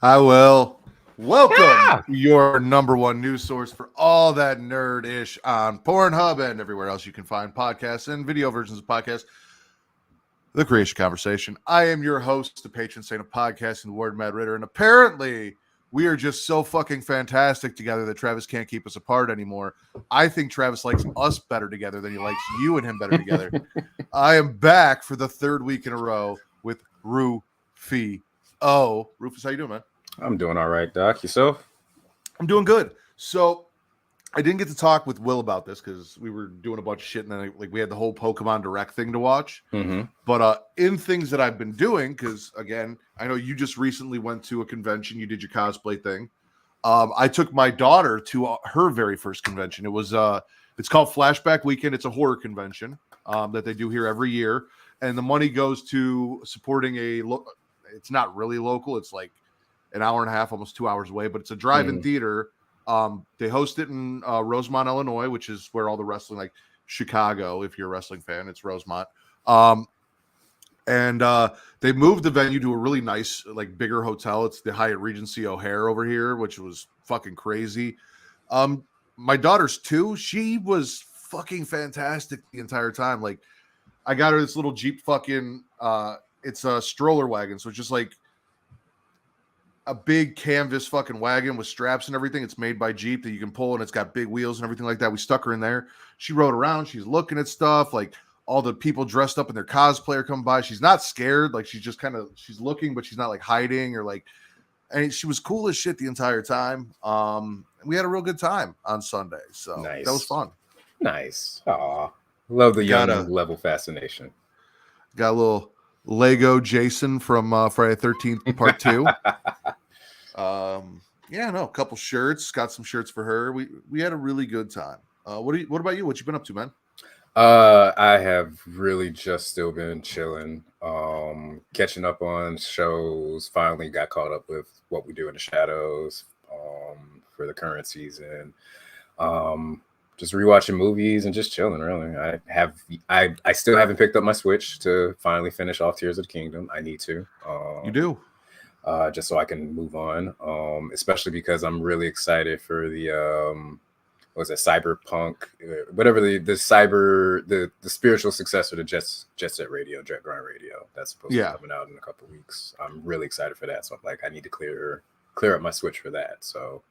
I will. Welcome Yeah. to your number one news source for all that nerd-ish on Pornhub and everywhere else you can find podcasts and video versions of podcasts. The Creatia Conversation. I am your host, the patron saint of podcasting, the Word Mad Ritter, and apparently we are just so fucking fantastic together that Travis can't keep us apart anymore. I think Travis likes us better together than he likes you and him better together. I am back for the third week in a row with Rufy. Oh, Rufus, how you doing, man? I'm doing all right, Doc. Yourself? I'm doing good. So I didn't get to talk with Will about this because we were doing a bunch of shit, and then we had the whole Pokemon Direct thing to watch. Mm-hmm. But in things that I've been doing, because again, I know you just recently went to a convention, you did your cosplay thing. I took my daughter to her very first convention. It was it's called Flashback Weekend. It's a horror convention that they do here every year, and the money goes to supporting it's not really local. It's like an hour and a half, almost 2 hours away, but it's a drive-in theater. They host it in Rosemont, Illinois, which is where all the wrestling, like Chicago, if you're a wrestling fan, it's Rosemont. And they moved the venue to a really nice, like bigger hotel. It's the Hyatt Regency O'Hare over here, which was fucking crazy. My daughter's 2. She was fucking fantastic the entire time. Like, I got her this little Jeep fucking, it's a stroller wagon. So it's just like a big canvas fucking wagon with straps and everything. It's made by Jeep that you can pull, and it's got big wheels and everything like that. We stuck her in there. She rode around. She's looking at stuff. Like, all the people dressed up in their cosplay are coming by. She's not scared. Like, she's just she's looking, but she's not like hiding or like, and she was cool as shit the entire time. We had a real good time on Sunday. So Nice. That was fun. Nice. Aw. Love the young level fascination. Got a little Lego Jason from Friday the 13th Part 2. A couple shirts. Got some shirts for her. We had a really good time. What about you? What you been up to, man? I have really just still been chilling, catching up on shows. Finally got caught up with What We Do in the Shadows for the current season. Just rewatching movies and just chilling. Really, I still haven't picked up my Switch to finally finish off Tears of the Kingdom. I need to. You do. Just so I can move on. Especially because I'm really excited for the Cyberpunk, whatever the spiritual successor to Jet Set Radio, Jet Grind Radio. That's supposed to be coming out in a couple of weeks. I'm really excited for that. So I'm like, I need to clear up my Switch for that. So,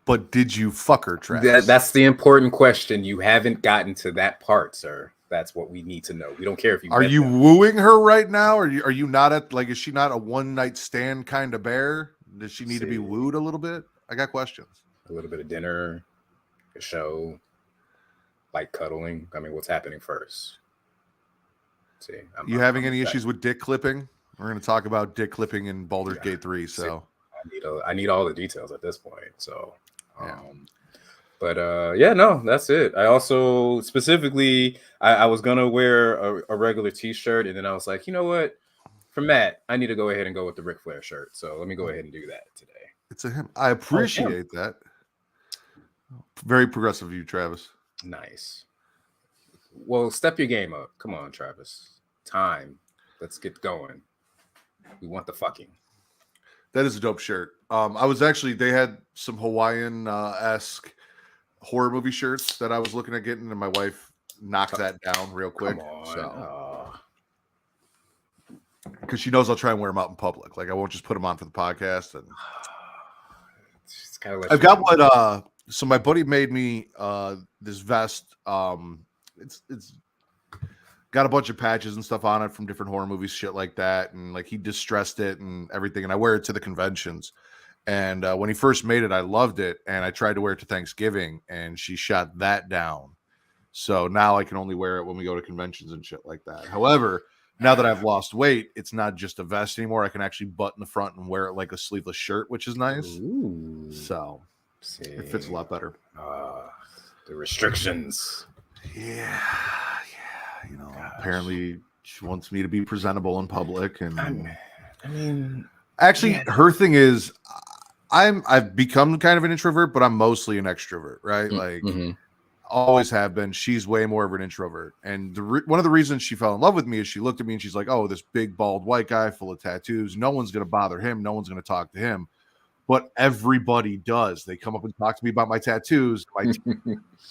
but did you fuck her, Travis? That's the important question. You haven't gotten to that part, sir. That's what we need to know. We don't care if you are you wooing her right now, or are you not at, like, is she not a one night stand kind of bear? Does she need to be wooed a little bit? I got questions. A little bit of dinner, a show, like cuddling. I mean, what's happening first? See, you having any issues with dick clipping? We're going to talk about dick clipping in Baldur's Gate 3. So I need all the details at this point. So, no, that's it. I also specifically, I was gonna wear a regular T-shirt, and then I was like, you know what? For Matt, I need to go ahead and go with the Ric Flair shirt. So let me go ahead and do that today. It's a him. I appreciate that. Very progressive of you, Travis. Nice. Well, step your game up. Come on, Travis. Time. Let's get going. We want the fucking. That is a dope shirt. They had some Hawaiian-esque horror movie shirts that I was looking at getting, and my wife knocked that down real quick. Come on. So. Because she knows I'll try and wear them out in public. Like, I won't just put them on for the podcast. And I've got what. So my buddy made me this vest. It's got a bunch of patches and stuff on it from different horror movies, shit like that, and like he distressed it and everything. And I wear it to the conventions. And when he first made it, I loved it, and I tried to wear it to Thanksgiving, and she shot that down. So now I can only wear it when we go to conventions and shit like that. However, now that I've lost weight, it's not just a vest anymore. I can actually button the front and wear it like a sleeveless shirt, which is nice. Ooh. So it fits a lot better. The restrictions. Yeah. Apparently she wants me to be presentable in public. And I mean, actually, her thing is I've become kind of an introvert, but I'm mostly an extrovert, right? Like, always have been. She's way more of an introvert. And one of the reasons she fell in love with me is she looked at me and she's like, oh, this big, bald white guy full of tattoos. No one's going to bother him. No one's going to talk to him. But everybody does. They come up and talk to me about my tattoos,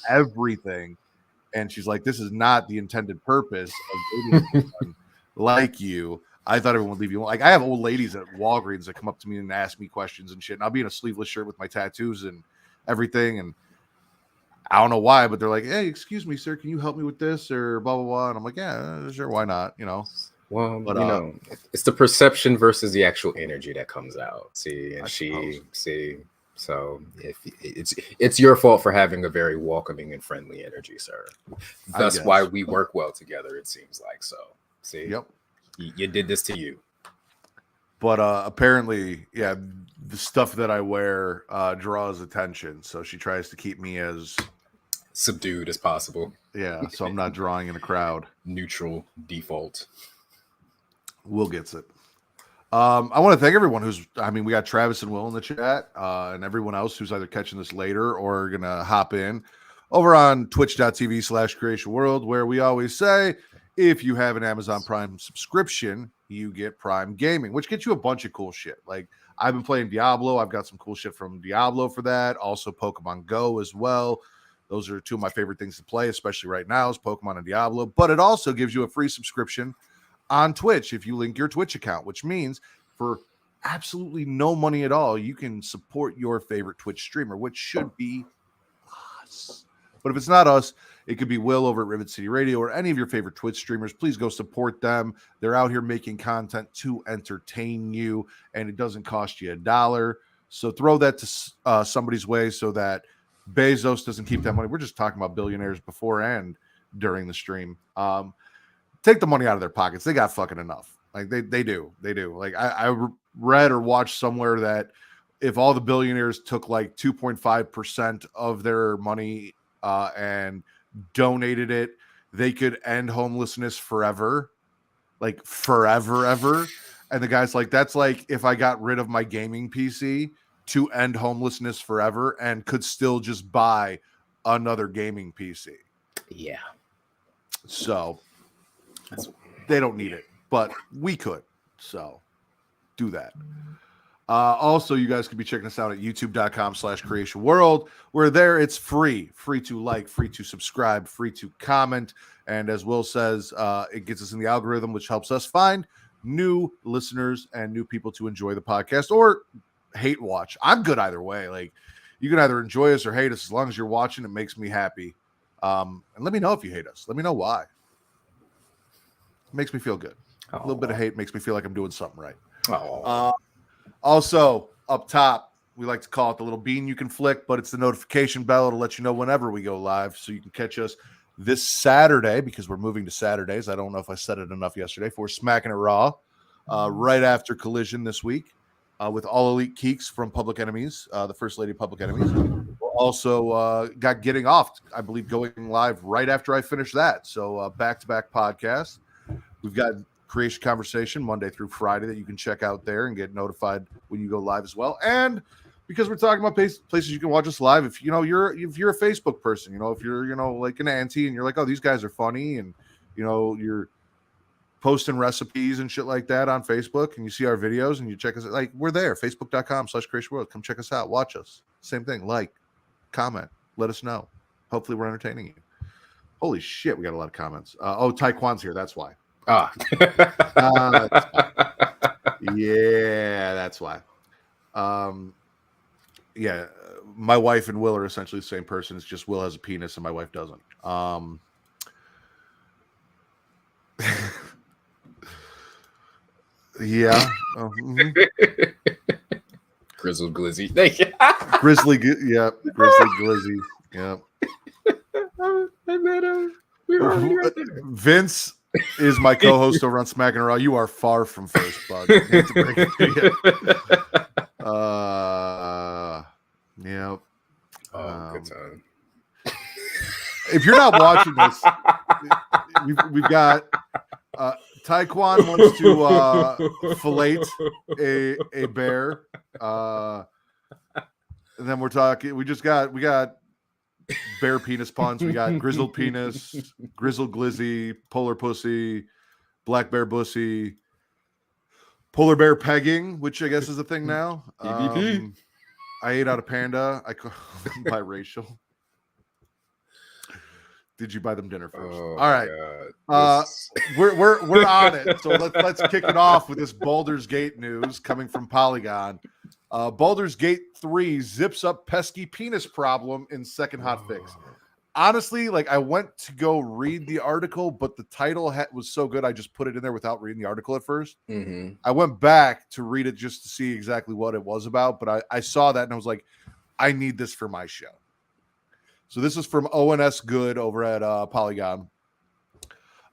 everything. And she's like, this is not the intended purpose of dating someone like you. I thought everyone would leave you alone. Like, I have old ladies at Walgreens that come up to me and ask me questions and shit. And I'll be in a sleeveless shirt with my tattoos and everything. And I don't know why, but they're like, hey, excuse me, sir, can you help me with this or blah, blah, blah. And I'm like, yeah, sure, why not? You know? Well, but, it's the perception versus the actual energy that comes out. See, and so if it's your fault for having a very welcoming and friendly energy, sir. That's why we work well together, it seems like. So, see, yep, you did this to you. But apparently, yeah, the stuff that I wear draws attention. So she tries to keep me as subdued as possible. Yeah, so I'm not drawing in a crowd. Neutral default. Will gets it. I want to thank everyone we got Travis and Will in the chat, and everyone else who's either catching this later or gonna hop in over on twitch.tv/Creatia World, where we always say, if you have an Amazon Prime subscription, you get Prime Gaming, which gets you a bunch of cool shit. Like, I've been playing Diablo. I've got some cool shit from Diablo for that. Also Pokemon Go as well. Those are two of my favorite things to play, especially right now, is Pokemon and Diablo. But it also gives you a free subscription on Twitch if you link your Twitch account, which means for absolutely no money at all, you can support your favorite Twitch streamer, which should be us. But if it's not us, it could be Will over at Rivet City Radio or any of your favorite Twitch streamers. Please go support them. They're out here making content to entertain you, and it doesn't cost you $1. So throw that to somebody's way so that Bezos doesn't keep that money. We're just talking about billionaires before and during the stream. Take the money out of their pockets. They got fucking enough. Like they do. Like I read or watched somewhere that if all the billionaires took like 2.5% of their money and donated it, they could end homelessness forever. Like forever, ever. And the guy's like, that's like if I got rid of my gaming PC to end homelessness forever and could still just buy another gaming PC. Yeah. So they don't need it, but we could. So do that. Also, you guys could be checking us out at youtube.com/Creatia World, where there it's free to like, free to subscribe, free to comment. And as Will says, it gets us in the algorithm, which helps us find new listeners and new people to enjoy the podcast or hate watch. I'm good either way. Like, you can either enjoy us or hate us. As long as you're watching, it makes me happy. And let me know if you hate us. Let me know why. It makes me feel good. A little bit of hate makes me feel like I'm doing something right. Also, up top, we like to call it the little bean you can flick, but it's the notification bell to let you know whenever we go live, so you can catch us this Saturday, because we're moving to Saturdays. I don't know if I said it enough yesterday. For Smacking It Raw, right after Collision this week, with All Elite Keeks from Public Enemies, the First Lady of Public Enemies. We're also got Getting Off, I believe, going live right after I finish that. So back-to-back podcasts. We've got Creatia Conversation Monday through Friday that you can check out there and get notified when you go live as well. And because we're talking about places you can watch us live, if you're a Facebook person, if you're like an auntie and you're like, oh, these guys are funny, and you're posting recipes and shit like that on Facebook, and you see our videos and you check us out, like, we're there, facebook.com/Creatia World. Come check us out, watch us. Same thing, like, comment, let us know. Hopefully we're entertaining you. Holy shit, we got a lot of comments. Taekwon's here, that's why. That's why. Yeah, that's why. Yeah, my wife and Will are essentially the same person. It's just Will has a penis and my wife doesn't. Yeah. Grizzled Glizzy. Thank you. Grizzly Glizzy. Yeah. Vince is my co-host over on Smacking It Raw. You are far from first, bud. Yeah. Good time. If you're not watching this, we've got Taekwon wants to fillet a bear. And then we're talking. We got bear penis puns. We got grizzled penis, grizzled glizzy, polar pussy, black bear bussy, polar bear pegging, which I guess is a thing now. PvP. I ate out a panda. I call them biracial. Did you buy them dinner first? Oh, all right. We're on it. So let's kick it off with this Baldur's Gate news coming from Polygon. Baldur's Gate 3 zips up pesky penis problem in second hotfix. Honestly, like I went to go read the article, but the title was so good I just put it in there without reading the article at first. Mm-hmm. I went back to read it just to see exactly what it was about, but I saw that and I was like, I need this for my show. So this is from ONS Good over at Polygon.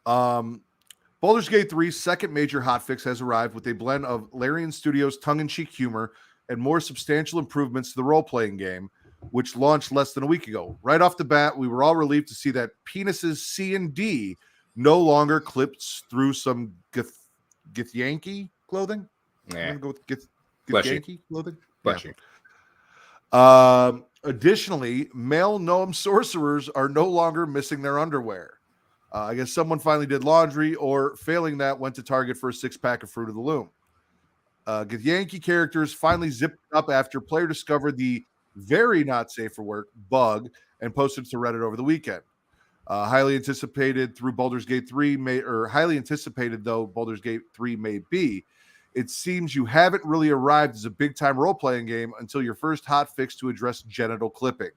Baldur's Gate 3's second major hotfix has arrived with a blend of Larian Studios' tongue-in-cheek humor and more substantial improvements to the role-playing game, which launched less than a week ago. Right off the bat, we were all relieved to see that penises C and D no longer clips through some Githyanki clothing. Yeah. I'm gonna go with Githyanki clothing. Bless you. Additionally, male gnome sorcerers are no longer missing their underwear. I guess someone finally did laundry, or failing that, went to Target for a 6-pack of Fruit of the Loom. Githyanki characters finally zipped up after player discovered the very not safe for work bug and posted to Reddit over the weekend. Highly anticipated though Baldur's Gate 3 may be. It seems you haven't really arrived as a big-time role-playing game until your first hotfix to address genital clipping.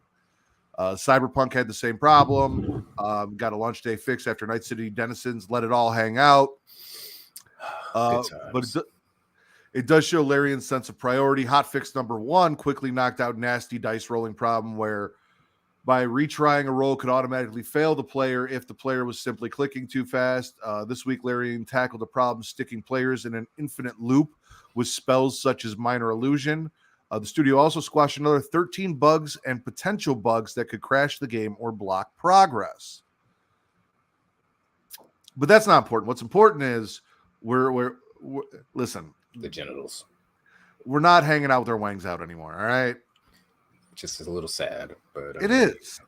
Cyberpunk had the same problem. Got a launch day fix after Night City denizens let it all hang out. But it does show Larian's sense of priority. Hotfix number 1 quickly knocked out nasty dice rolling problem where by retrying a roll could automatically fail the player if the player was simply clicking too fast. This week, Larian tackled the problem sticking players in an infinite loop with spells such as Minor Illusion. The studio also squashed another 13 bugs and potential bugs that could crash the game or block progress. But that's not important. What's important is we're listen. The genitals. We're not hanging out with our wangs out anymore. All right. Just a little sad, but it is.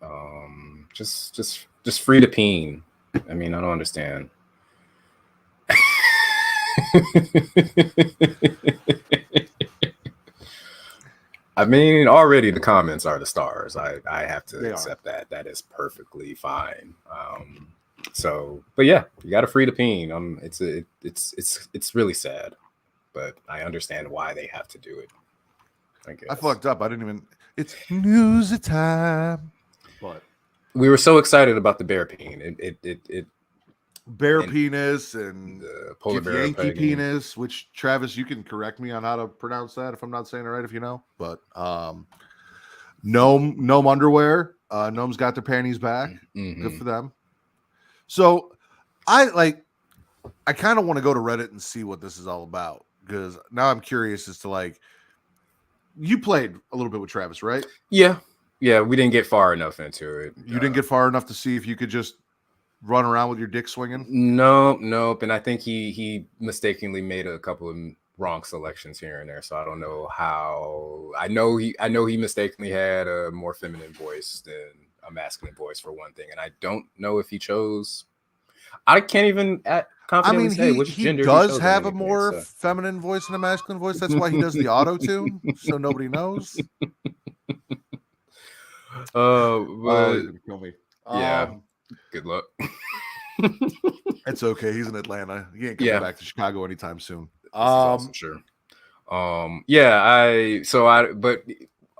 Just free to peen. I mean, I don't understand. I mean, already the comments are the stars. I have to accept that. That is perfectly fine. But yeah, you got to free to peen. It's really sad, but I understand why they have to do it. I fucked up. I didn't even. It's news time. But we were so excited about the bear peen. Bear penis and polar bear Yankee penis, which Travis, you can correct me on how to pronounce that if I'm not saying it right, if you know. But gnome underwear. Gnomes got their panties back. Mm-hmm. Good for them. So I kind of want to go to Reddit and see what this is all about, because now I'm curious as to like. You played a little bit with Travis, right? Yeah. We didn't get far enough into it. You didn't get far enough to see if you could just run around with your dick swinging? Nope. And I think he mistakenly made a couple of wrong selections here and there. So I don't know how. I know he mistakenly had a more feminine voice than a masculine voice for one thing, and I don't know if he chose. I can't even confidently say which gender he does have a more feminine voice and a masculine voice. That's why he does the auto tune, so nobody knows. But kill me. Yeah, good luck. It's okay. He's in Atlanta. He ain't coming back to Chicago anytime soon. Sure. But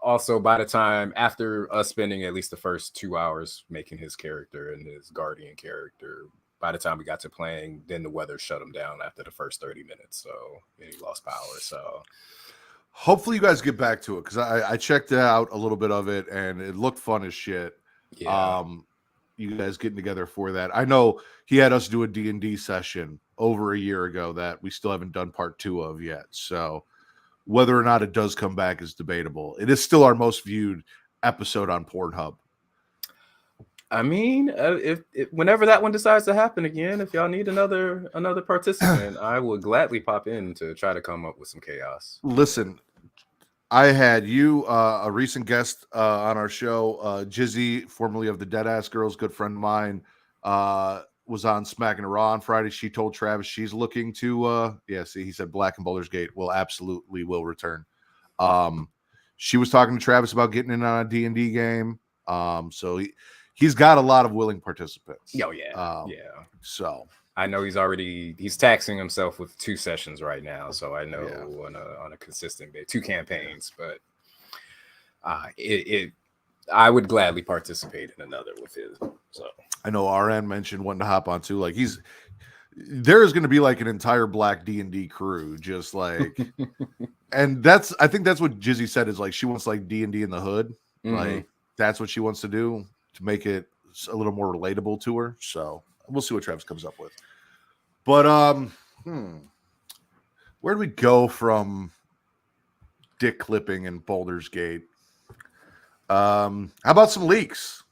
also by the time after us spending at least the first 2 hours making his character and his guardian character, by the time we got to playing, then the weather shut him down after the first 30 minutes. So he lost power. So hopefully you guys get back to it, because I checked out a little bit of it and it looked fun as shit. Yeah. You guys getting together for that. I know he had us do a D&D session over a year ago that we still haven't done part 2 of yet. So whether or not it does come back is debatable. It is still our most viewed episode on Pornhub. I mean, if whenever that one decides to happen again, if y'all need another participant, I would gladly pop in to try to come up with some chaos. Listen, I had you, a recent guest on our show, Jizzy, formerly of the Deadass Girls, good friend of mine, was on Smacking Raw on Friday. She told Travis she's looking to, he said Black and Baldur's Gate will return. She was talking to Travis about getting in on a D&D game. So he's got a lot of willing participants. Oh, yeah. Yeah. So I know he's taxing himself with 2 sessions right now, so I know on a consistent base, 2 campaigns, but I would gladly participate in another with his. So I know RN mentioned wanting to hop on too. Like there's going to be like an entire Black D&D crew, just like, and I think that's what Jizzy said is like she wants like D&D in the hood, like that's what she wants to do to make it a little more relatable to her. So we'll see what Travis comes up with. But where do we go from dick clipping and Baldur's Gate? How about some leaks?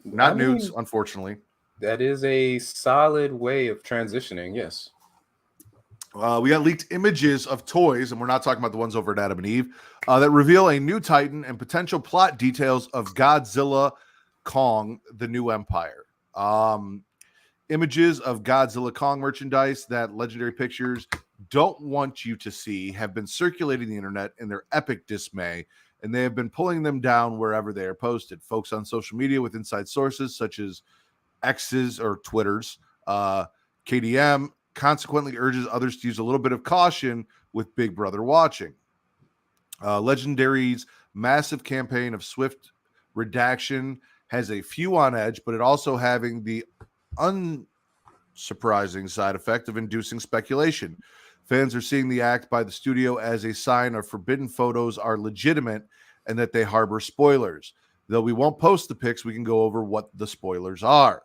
Not nudes, unfortunately. That is a solid way of transitioning, yes. We got leaked images of toys, and we're not talking about the ones over at Adam and Eve, that reveal a new Titan and potential plot details of Godzilla Kong, the New Empire. Images of Godzilla Kong merchandise that Legendary Pictures don't want you to see have been circulating the internet in their epic dismay, and they have been pulling them down wherever they are posted. Folks on social media with inside sources such as X's or Twitter's, KDM consequently urges others to use a little bit of caution with Big Brother watching. Legendary's massive campaign of swift redaction has a few on edge, but it also having the unsurprising side effect of inducing speculation. Fans are seeing the act by the studio as a sign of forbidden photos are legitimate and that they harbor spoilers. Though we won't post the pics, we can go over what the spoilers are.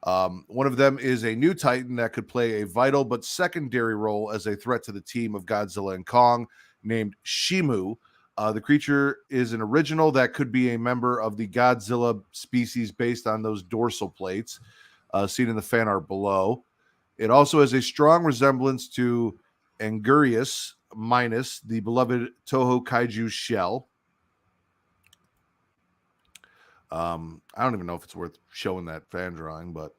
One of them is a new Titan that could play a vital but secondary role as a threat to the team of Godzilla and Kong, named Shimu. The creature is an original that could be a member of the Godzilla species based on those dorsal plates seen in the fan art below. It also has a strong resemblance to Angurius minus the beloved Toho Kaiju shell. I don't even know if it's worth showing that fan drawing, but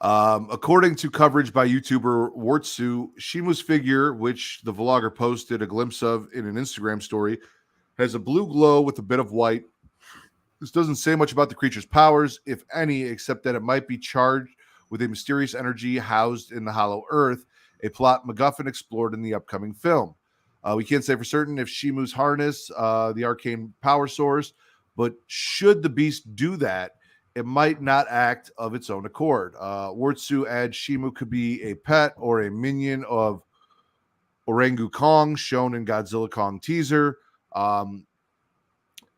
according to coverage by YouTuber Wartsu, Shimu's figure, which the vlogger posted a glimpse of in an Instagram story, has a blue glow with a bit of white. This doesn't say much about the creature's powers, if any, except that it might be charged with a mysterious energy housed in the hollow earth, a plot MacGuffin explored in the upcoming film. We can't say for certain if Shimu's harness the arcane power source, but should the beast do that, it might not act of its own accord. Wartsu adds Shimu could be a pet or a minion of Orangu Kong, shown in Godzilla Kong teaser.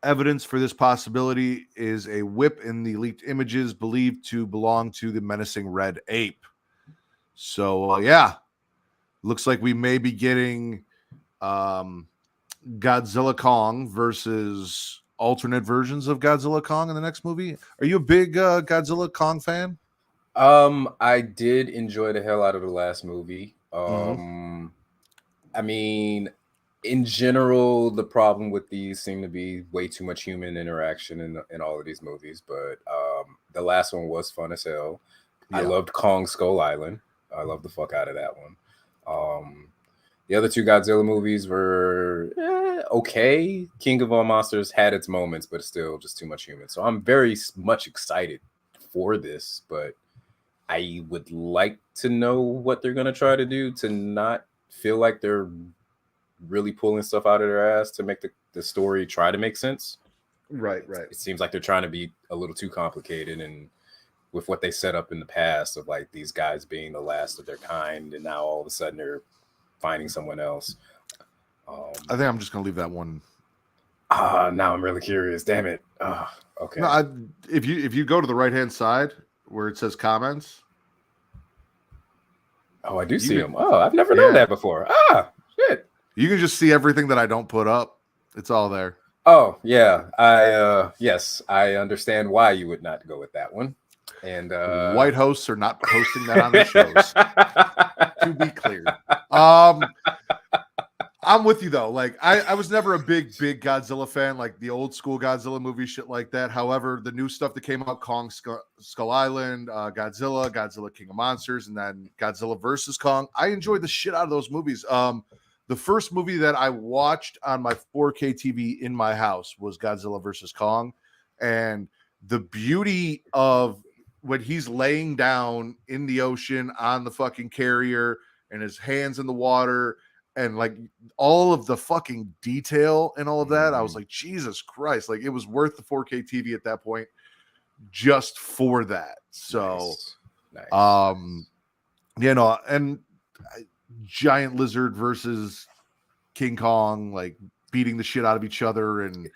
Evidence for this possibility is a whip in the leaked images believed to belong to the menacing red ape. So, looks like we may be getting Godzilla Kong versus alternate versions of Godzilla Kong in the next movie. Are you a big Godzilla Kong fan? I did enjoy the hell out of the last movie. I mean, in general, the problem with these seem to be way too much human interaction in all of these movies, but the last one was fun as hell. Yeah. I loved Kong Skull Island. I loved the fuck out of that one. The other 2 Godzilla movies were okay. King of All Monsters had its moments, but still just too much human. So I'm very much excited for this, but I would like to know what they're going to try to do to not feel like they're really pulling stuff out of their ass to make the story try to make sense. Right. It seems like they're trying to be a little too complicated, and with what they set up in the past of like these guys being the last of their kind, and now all of a sudden they're finding someone else. I think I'm just gonna leave that one. Now I'm really curious. Damn it. Okay. No, if you go to the right hand side where it says comments. Oh, I do see them. Oh, I've never known that before. Shit. You can just see everything that I don't put up. It's all there. Oh, yeah. Yes, I understand why you would not go with that one. And white hosts are not posting that on their shows. To be clear. I'm with you though. Like I was never a big Godzilla fan, like the old school Godzilla movie shit like that. However, the new stuff that came out, Kong Skull Island, Godzilla King of Monsters, and then Godzilla versus Kong, I enjoyed the shit out of those movies. The first movie that I watched on my 4K TV in my house was Godzilla versus Kong, and the beauty of when he's laying down in the ocean on the fucking carrier and his hands in the water and like all of the fucking detail and all of that, I was like, Jesus Christ, like it was worth the 4K TV at that point just for that. So, Nice. you know, and giant lizard versus King Kong, like beating the shit out of each other and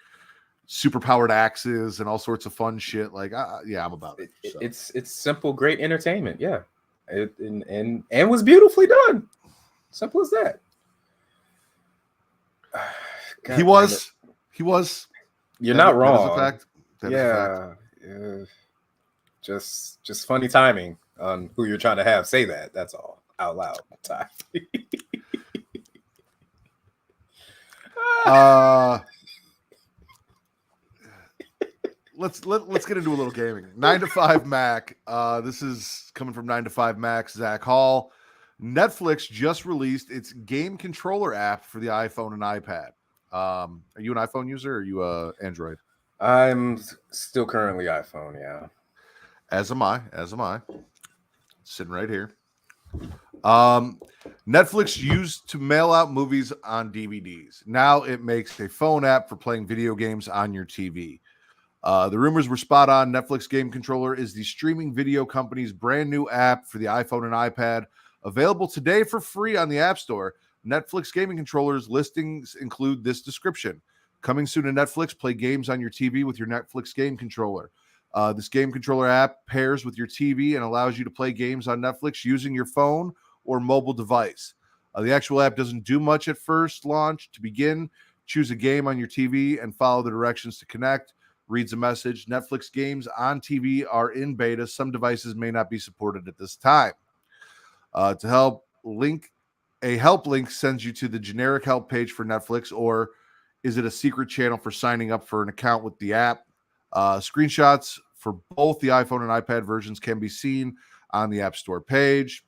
super powered axes and all sorts of fun shit. Like, yeah, I'm about it. So. It's simple, great entertainment. Yeah, and was beautifully done. Simple as that. God, he was. You're not wrong. That is a fact. That is a fact. Yeah. Just funny timing on who you're trying to have say that. That's all out loud. Let's get into a little gaming. 9 to 5 Mac. This is coming from 9 to 5 Mac. Zach Hall. Netflix just released its game controller app for the iPhone and iPad. Are you an iPhone user or are you Android? I'm still currently iPhone, yeah. As am I. Sitting right here. Netflix used to mail out movies on DVDs. Now it makes a phone app for playing video games on your TV. The rumors were spot on. Netflix Game Controller is the streaming video company's brand new app for the iPhone and iPad, available today for free on the App Store. Netflix Gaming Controller's listings include this description. Coming soon to Netflix, play games on your TV with your Netflix Game Controller. This Game Controller app pairs with your TV and allows you to play games on Netflix using your phone or mobile device. The actual app doesn't do much at first launch. To begin, choose a game on your TV and follow the directions to connect. Reads a message. Netflix games on TV are in beta. Some devices may not be supported at this time. To help link, a help link sends you to the generic help page for Netflix, or is it a secret channel for signing up for an account with the app? Screenshots for both the iPhone and iPad versions can be seen on the App Store page.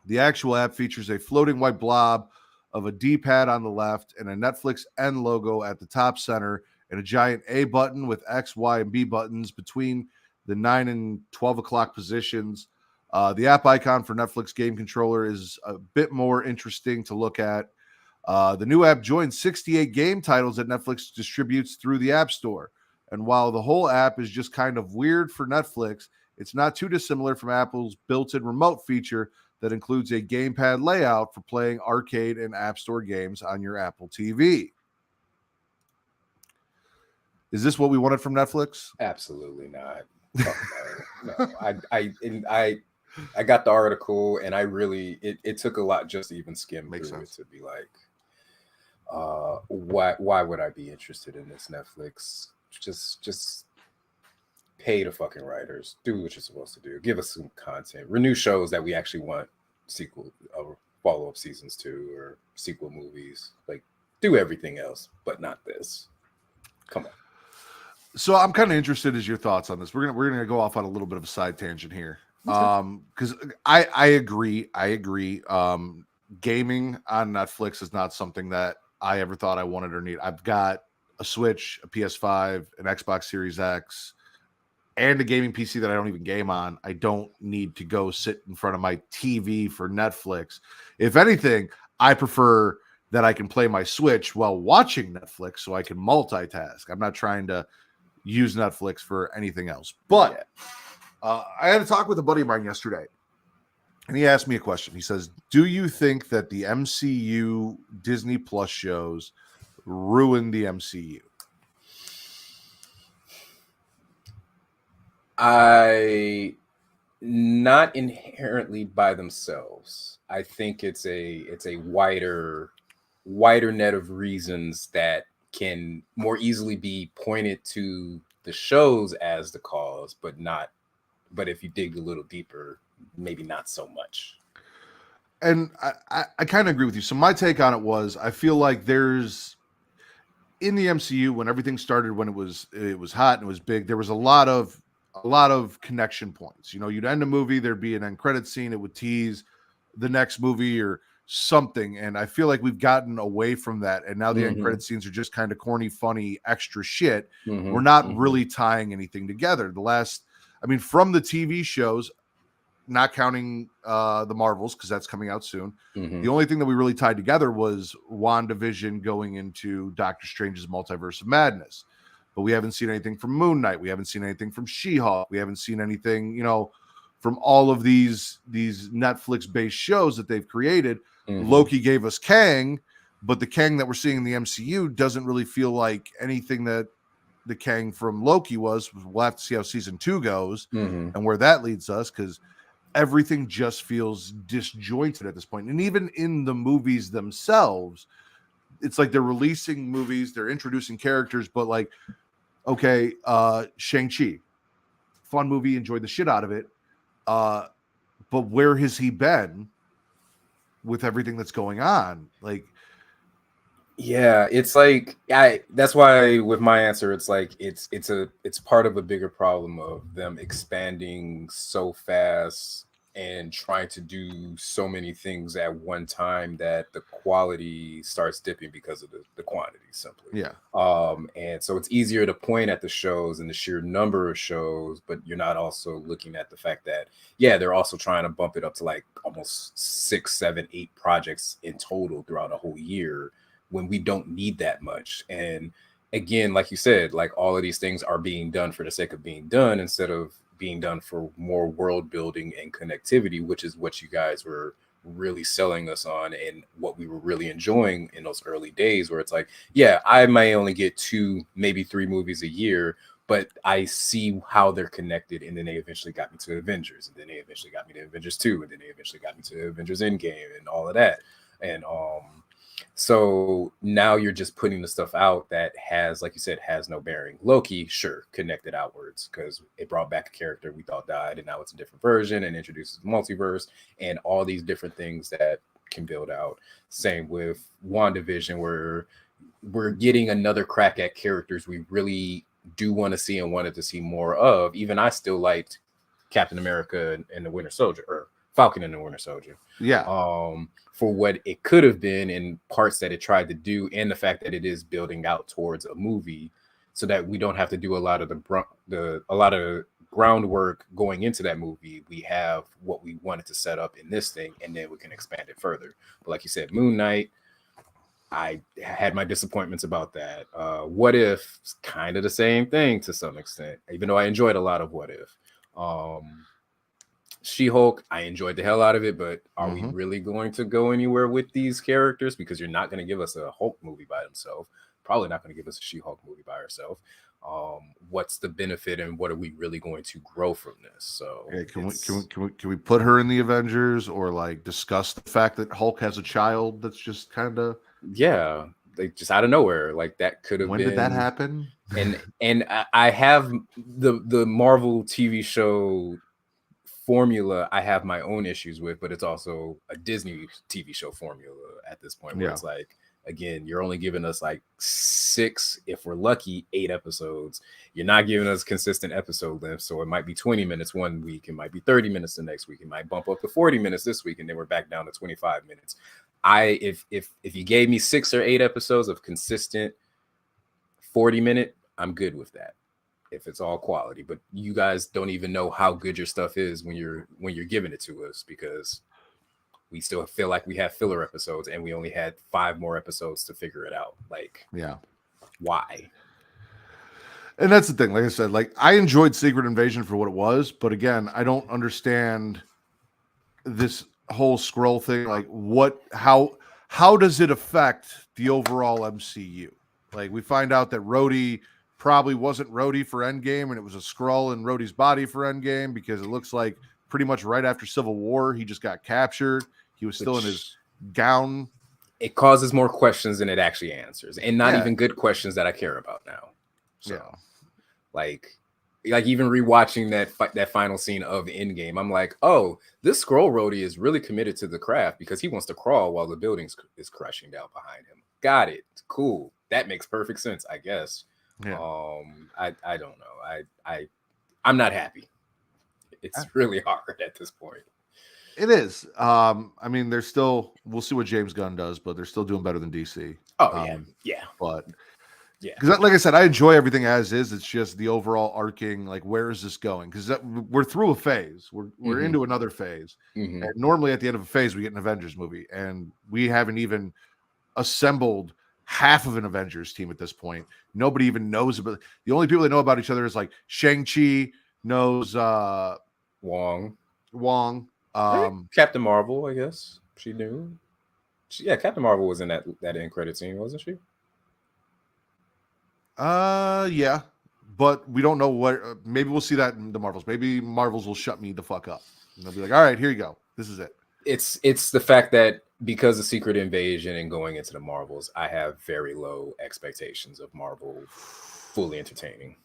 The actual app features a floating white blob of a D-pad on the left and a Netflix N logo at the top center, and a giant A button with X, Y, and B buttons between the 9 and 12 o'clock positions. The app icon for Netflix Game Controller is a bit more interesting to look at. The new app joins 68 game titles that Netflix distributes through the App Store. And while the whole app is just kind of weird for Netflix, it's not too dissimilar from Apple's built-in remote feature that includes a gamepad layout for playing arcade and App Store games on your Apple TV. Is this what we wanted from Netflix? Absolutely not. No. I got the article, and I really it took a lot just to even skim through it to be like, why would I be interested in this? Netflix? Just pay the fucking writers. Do what you're supposed to do. Give us some content. Renew shows that we actually want sequel or follow-up seasons to, or sequel movies. Like, do everything else, but not this. Come on. So I'm kind of interested as your thoughts on this. We're gonna go off on a little bit of a side tangent here. Because I agree. Gaming on Netflix is not something that I ever thought I wanted or need. I've got a Switch, a PS5, an Xbox Series X, and a gaming PC that I don't even game on. I don't need to go sit in front of my TV for Netflix. If anything, I prefer that I can play my Switch while watching Netflix so I can multitask. I'm not trying to use Netflix for anything else. But I had a talk with a buddy of mine yesterday, and he asked me a question. He says, do you think that the MCU Disney Plus shows ruin the MCU? Not inherently by themselves. I think it's a wider net of reasons that can more easily be pointed to the shows as the cause, but if you dig a little deeper, maybe not so much. And I kind of agree with you. So my take on it was, I feel like there's in the MCU, when everything started, when it was hot and it was big, there was a lot of connection points. You know, you'd end a movie, there'd be an end credit scene, it would tease the next movie or something. And I feel like we've gotten away from that. And now the end credit scenes are just kind of corny, funny, extra shit. We're not really tying anything together. From the TV shows, not counting the Marvels, because that's coming out soon. The only thing that we really tied together was WandaVision going into Doctor Strange's Multiverse of Madness. But we haven't seen anything from Moon Knight. We haven't seen anything from She-Hulk. We haven't seen anything, from all of these Netflix-based shows that they've created. Loki gave us Kang, but the Kang that we're seeing in the MCU doesn't really feel like anything that the Kang from Loki was. We'll have to see how season 2 goes and where that leads us, because everything just feels disjointed at this point. And even in the movies themselves, it's like they're releasing movies, they're introducing characters, but like, okay, Shang-Chi, fun movie, enjoyed the shit out of it. But where has he been with everything that's going on? Like, yeah, it's like that's why with my answer, it's like it's part of a bigger problem of them expanding so fast and trying to do so many things at one time that the quality starts dipping because of the quantity, simply. Yeah. And so it's easier to point at the shows and the sheer number of shows, but you're not also looking at the fact that, yeah, they're also trying to bump it up to like almost 6, 7, 8 projects in total throughout a whole year, when we don't need that much. And again, like you said, like all of these things are being done for the sake of being done, instead of being done for more world building and connectivity, which is what you guys were really selling us on and what we were really enjoying in those early days, where it's like, yeah, I may only get 2, maybe 3 movies a year, but I see how they're connected. And then they eventually got me to Avengers, and then they eventually got me to Avengers 2, and then they eventually got me to Avengers Endgame and all of that. And so now you're just putting the stuff out that has, like you said, has no bearing. Loki, sure, connected outwards because it brought back a character we thought died, and now it's a different version and introduces the multiverse and all these different things that can build out. Same with WandaVision, where we're getting another crack at characters we really do want to see and wanted to see more of. Even I still liked Captain America and the Winter Soldier, or Falcon and the Winter Soldier. Yeah. For what it could have been in parts that it tried to do, and the fact that it is building out towards a movie, so that we don't have to do a lot of the groundwork going into that movie. We have what we wanted to set up in this thing, and then we can expand it further. But like you said, Moon Knight, I had my disappointments about that. What If, kind of the same thing to some extent, even though I enjoyed a lot of What If. She-Hulk, I enjoyed the hell out of it, but are we really going to go anywhere with these characters? Because you're not going to give us a Hulk movie by himself. Probably not going to give us a She-Hulk movie by herself. What's the benefit, and what are we really going to grow from this? So yeah, can we put her in the Avengers, or like discuss the fact that Hulk has a child that's just kind of, yeah, like just out of nowhere, like that could have when been. did that happen? And I have the Marvel TV show formula I have my own issues with, but it's also a Disney TV show formula at this point, where it's like, again, you're only giving us like 6, if we're lucky, 8 episodes. You're not giving us consistent episode length, so it might be 20 minutes one week, it might be 30 minutes the next week, it might bump up to 40 minutes this week, and then we're back down to 25 minutes. If you gave me 6 or 8 episodes of consistent 40-minute, I'm good with that, if it's all quality. But you guys don't even know how good your stuff is when you're giving it to us, because we still feel like we have filler episodes, and we only had 5 more episodes to figure it out. Like, Yeah. Why? And that's the thing. Like I said, like, I enjoyed Secret Invasion for what it was, but again, I don't understand this whole scroll thing. Like, how does it affect the overall MCU? Like, we find out that Rhodey probably wasn't Rhodey for Endgame, and it was a Skrull in Rhodey's body for Endgame, because it looks like pretty much right after Civil War, he just got captured. He was still in his gown. It causes more questions than it actually answers, and not even good questions that I care about now. So, like, like even rewatching that final scene of Endgame, I'm like, oh, this Skrull roadie is really committed to the craft because he wants to crawl while the building is crashing down behind him. Got it. Cool. That makes perfect sense, I guess. Yeah. I don't know. I'm not happy. It's really hard at this point. It is. I mean, they're still. We'll see what James Gunn does, but they're still doing better than DC. Oh yeah. But yeah, because like I said, I enjoy everything as is. It's just the overall arcing. Like, where is this going? Because we're through a phase. We're into another phase. And normally at the end of a phase, we get an Avengers movie, and we haven't even assembled half of an Avengers team at this point. Nobody even knows about. The only people that know about each other is like Shang-Chi knows Wong. Captain Marvel, I guess she knew. Captain Marvel was in that end credit scene, wasn't she? Yeah, but we don't know what. Maybe we'll see that in the Marvels. Maybe Marvels will shut me the fuck up. And they'll be like, "All right, here you go. This is it." It's the fact that because of Secret Invasion and going into the Marvels, I have very low expectations of Marvel fully entertaining.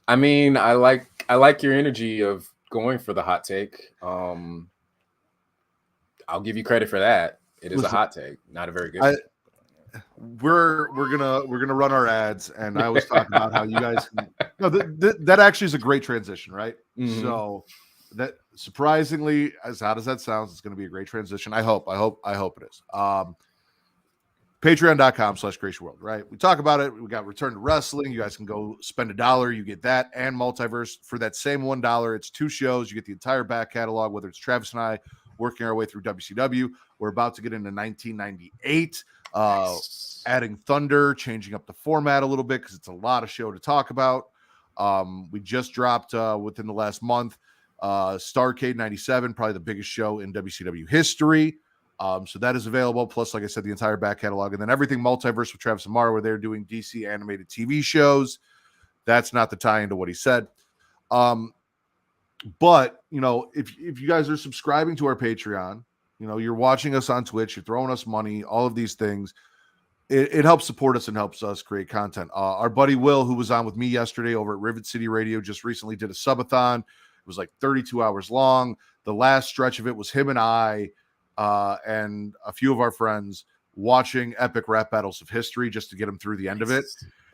I mean, I like your energy of going for the hot take. I'll give you credit for that. It is a hot take, not a very good one. We're gonna run our ads, and I always talk about how you guys that actually is a great transition, right? So that surprisingly, as how does that sound, it's going to be a great transition. I hope it is. Patreon.com/Creatia World, right? We talk about it. We got Return to Wrestling. You guys can go spend $1. You get that and Multiverse for that same $1. It's 2 shows. You get the entire back catalog, whether it's Travis and I working our way through WCW. We're about to get into 1998, adding Thunder, changing up the format a little bit because it's a lot of show to talk about. We just dropped within the last month Starrcade 97, probably the biggest show in WCW history. So that is available. Plus, like I said, the entire back catalog, and then everything Multiverse with Travis and Mara, where they're doing DC animated TV shows. That's not the tie into what he said. But if you guys are subscribing to our Patreon, you're watching us on Twitch, you're throwing us money, all of these things, it helps support us and helps us create content. Our buddy Will, who was on with me yesterday over at Rivet City Radio, just recently did a subathon. It was like 32 hours long. The last stretch of it was him and I and a few of our friends watching epic rap battles of history just to get him through the end of it.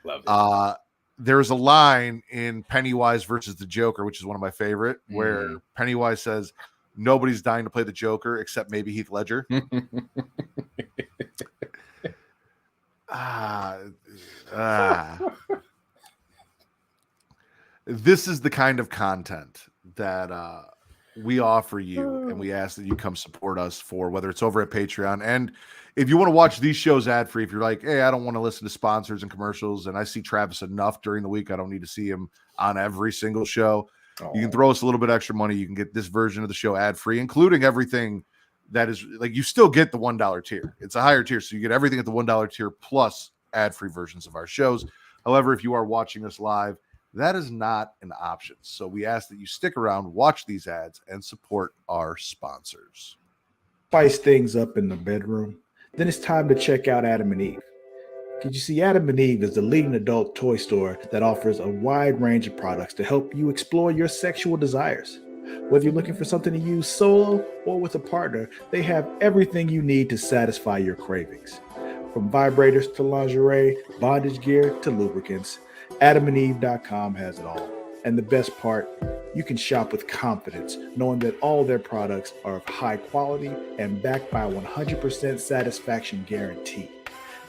Love it. There's a line in Pennywise versus the Joker, which is one of my favorite, where Pennywise says, "Nobody's dying to play the Joker except maybe Heath Ledger." This is the kind of content that we offer you, and we ask that you come support us for, whether it's over at Patreon. And if you want to watch these shows ad free, if you're like, hey, I don't want to listen to sponsors and commercials, and I see Travis enough during the week, I don't need to see him on every single show. You can throw us a little bit extra money. You can get this version of the show ad free, including everything that is like, you still get the $1 tier. It's a higher tier, so you get everything at the $1 tier plus ad free versions of our shows. However, if you are watching us live, that is not an option. So we ask that you stick around, watch these ads, and support our sponsors. Spice things up in the bedroom? Then it's time to check out Adam and Eve. Because you see, Adam and Eve is the leading adult toy store that offers a wide range of products to help you explore your sexual desires. Whether you're looking for something to use solo or with a partner, they have everything you need to satisfy your cravings. From vibrators to lingerie, bondage gear to lubricants, AdamandEve.com has it all. And the best part, you can shop with confidence, knowing that all their products are of high quality and backed by a 100% satisfaction guarantee.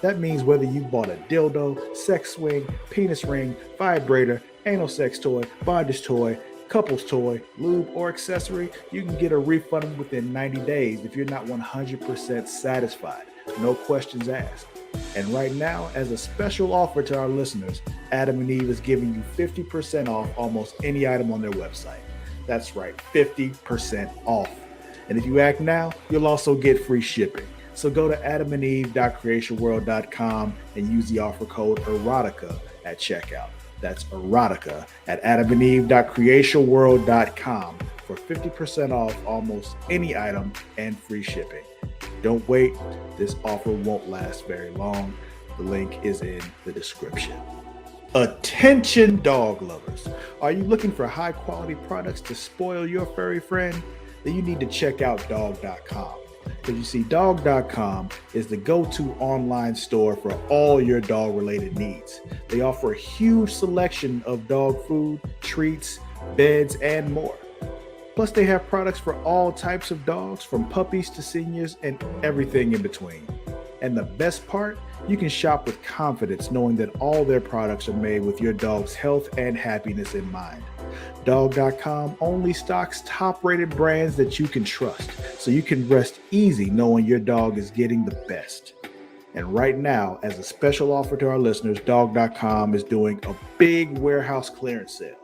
That means whether you bought a dildo, sex swing, penis ring, vibrator, anal sex toy, bondage toy, couples toy, lube, or accessory, you can get a refund within 90 days if you're not 100% satisfied. No questions asked. And right now, as a special offer to our listeners, Adam and Eve is giving you 50% off almost any item on their website. That's right, 50% off. And if you act now, you'll also get free shipping. So go to adamandeve.creatiaworld.com and use the offer code erotica at checkout. That's erotica at adamandeve.creatiaworld.com for 50% off almost any item and free shipping. Don't wait. This offer won't last very long. The link is in the description. Attention dog lovers. Are you looking for high quality products to spoil your furry friend? Then you need to check out dog.com. Because you see, dog.com is the go-to online store for all your dog related needs. They offer a huge selection of dog food, treats, beds, and more. Plus, they have products for all types of dogs, from puppies to seniors and everything in between. And the best part, you can shop with confidence knowing that all their products are made with your dog's health and happiness in mind. Dog.com only stocks top-rated brands that you can trust, so you can rest easy knowing your dog is getting the best. And right now, as a special offer to our listeners, Dog.com is doing a big warehouse clearance sale.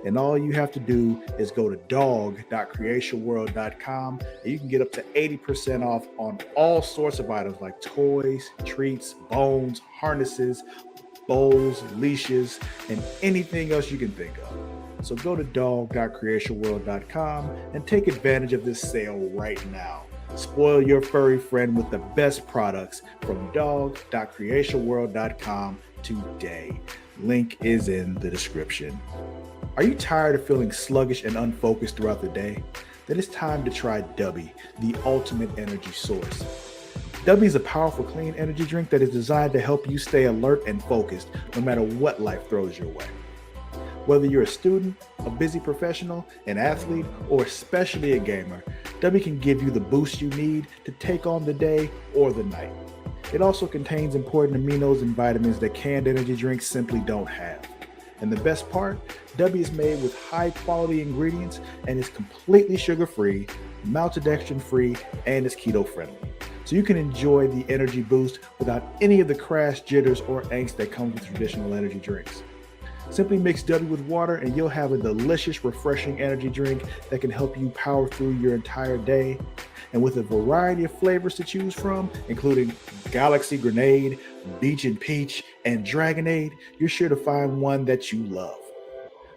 And all you have to do is go to dog.creatiaworld.com and you can get up to 80% off on all sorts of items like toys, treats, bones, harnesses, bowls, leashes, and anything else you can think of. So go to dog.creatiaworld.com and take advantage of this sale right now. Spoil your furry friend with the best products from dog.creatiaworld.com today. Link is in the description. Are you tired of feeling sluggish and unfocused throughout the day? Then it's time to try Dubby, the ultimate energy source. Dubby is a powerful, clean energy drink that is designed to help you stay alert and focused no matter what life throws your way. Whether you're a student, a busy professional, an athlete, or especially a gamer, Dubby can give you the boost you need to take on the day or the night. It also contains important aminos and vitamins that canned energy drinks simply don't have. And the best part, Dubby is made with high quality ingredients and is completely sugar-free, maltodextrin-free, and is keto-friendly. So you can enjoy the energy boost without any of the crash, jitters, or angst that comes with traditional energy drinks. Simply mix Dubby with water and you'll have a delicious, refreshing energy drink that can help you power through your entire day. And with a variety of flavors to choose from, including Galaxy Grenade, Beach and Peach, and Dragonade, you're sure to find one that you love.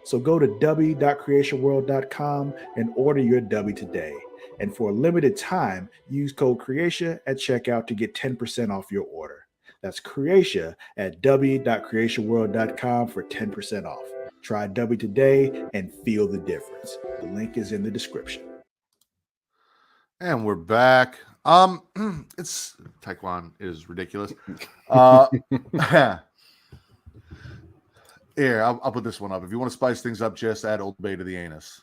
So go to dubby.creatiaworld.com and order your Dubby today. And for a limited time, use code Creatia at checkout to get 10% off your order. That's Creatia at dubby.creatiaworld.com for 10% off. Try Dubby today and feel the difference. The link is in the description. And we're back. It's Taekwondo is ridiculous. Here, I'll put this one up. If you want to spice things up, just add Old Bay to the anus.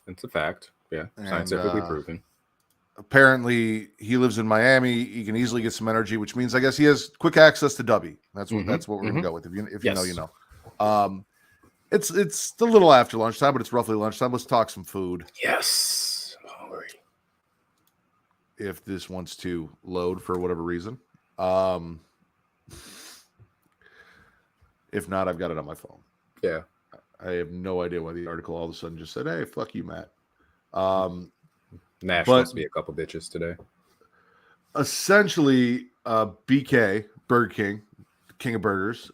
It's a fact. Yeah, scientifically proven. Apparently, he lives in Miami. He can easily get some energy, which means I guess he has quick access to Dubby. That's what we're gonna go with. If you know, you know. It's a little after lunchtime, but it's roughly lunchtime. Let's talk some food. Yes, I'm hungry. If this wants to load for whatever reason. If not, I've got it on my phone. Yeah. I have no idea why the article all of a sudden just said, hey, fuck you, Matt. Nash must be a couple bitches today. Essentially, BK, Burger King of Burgers,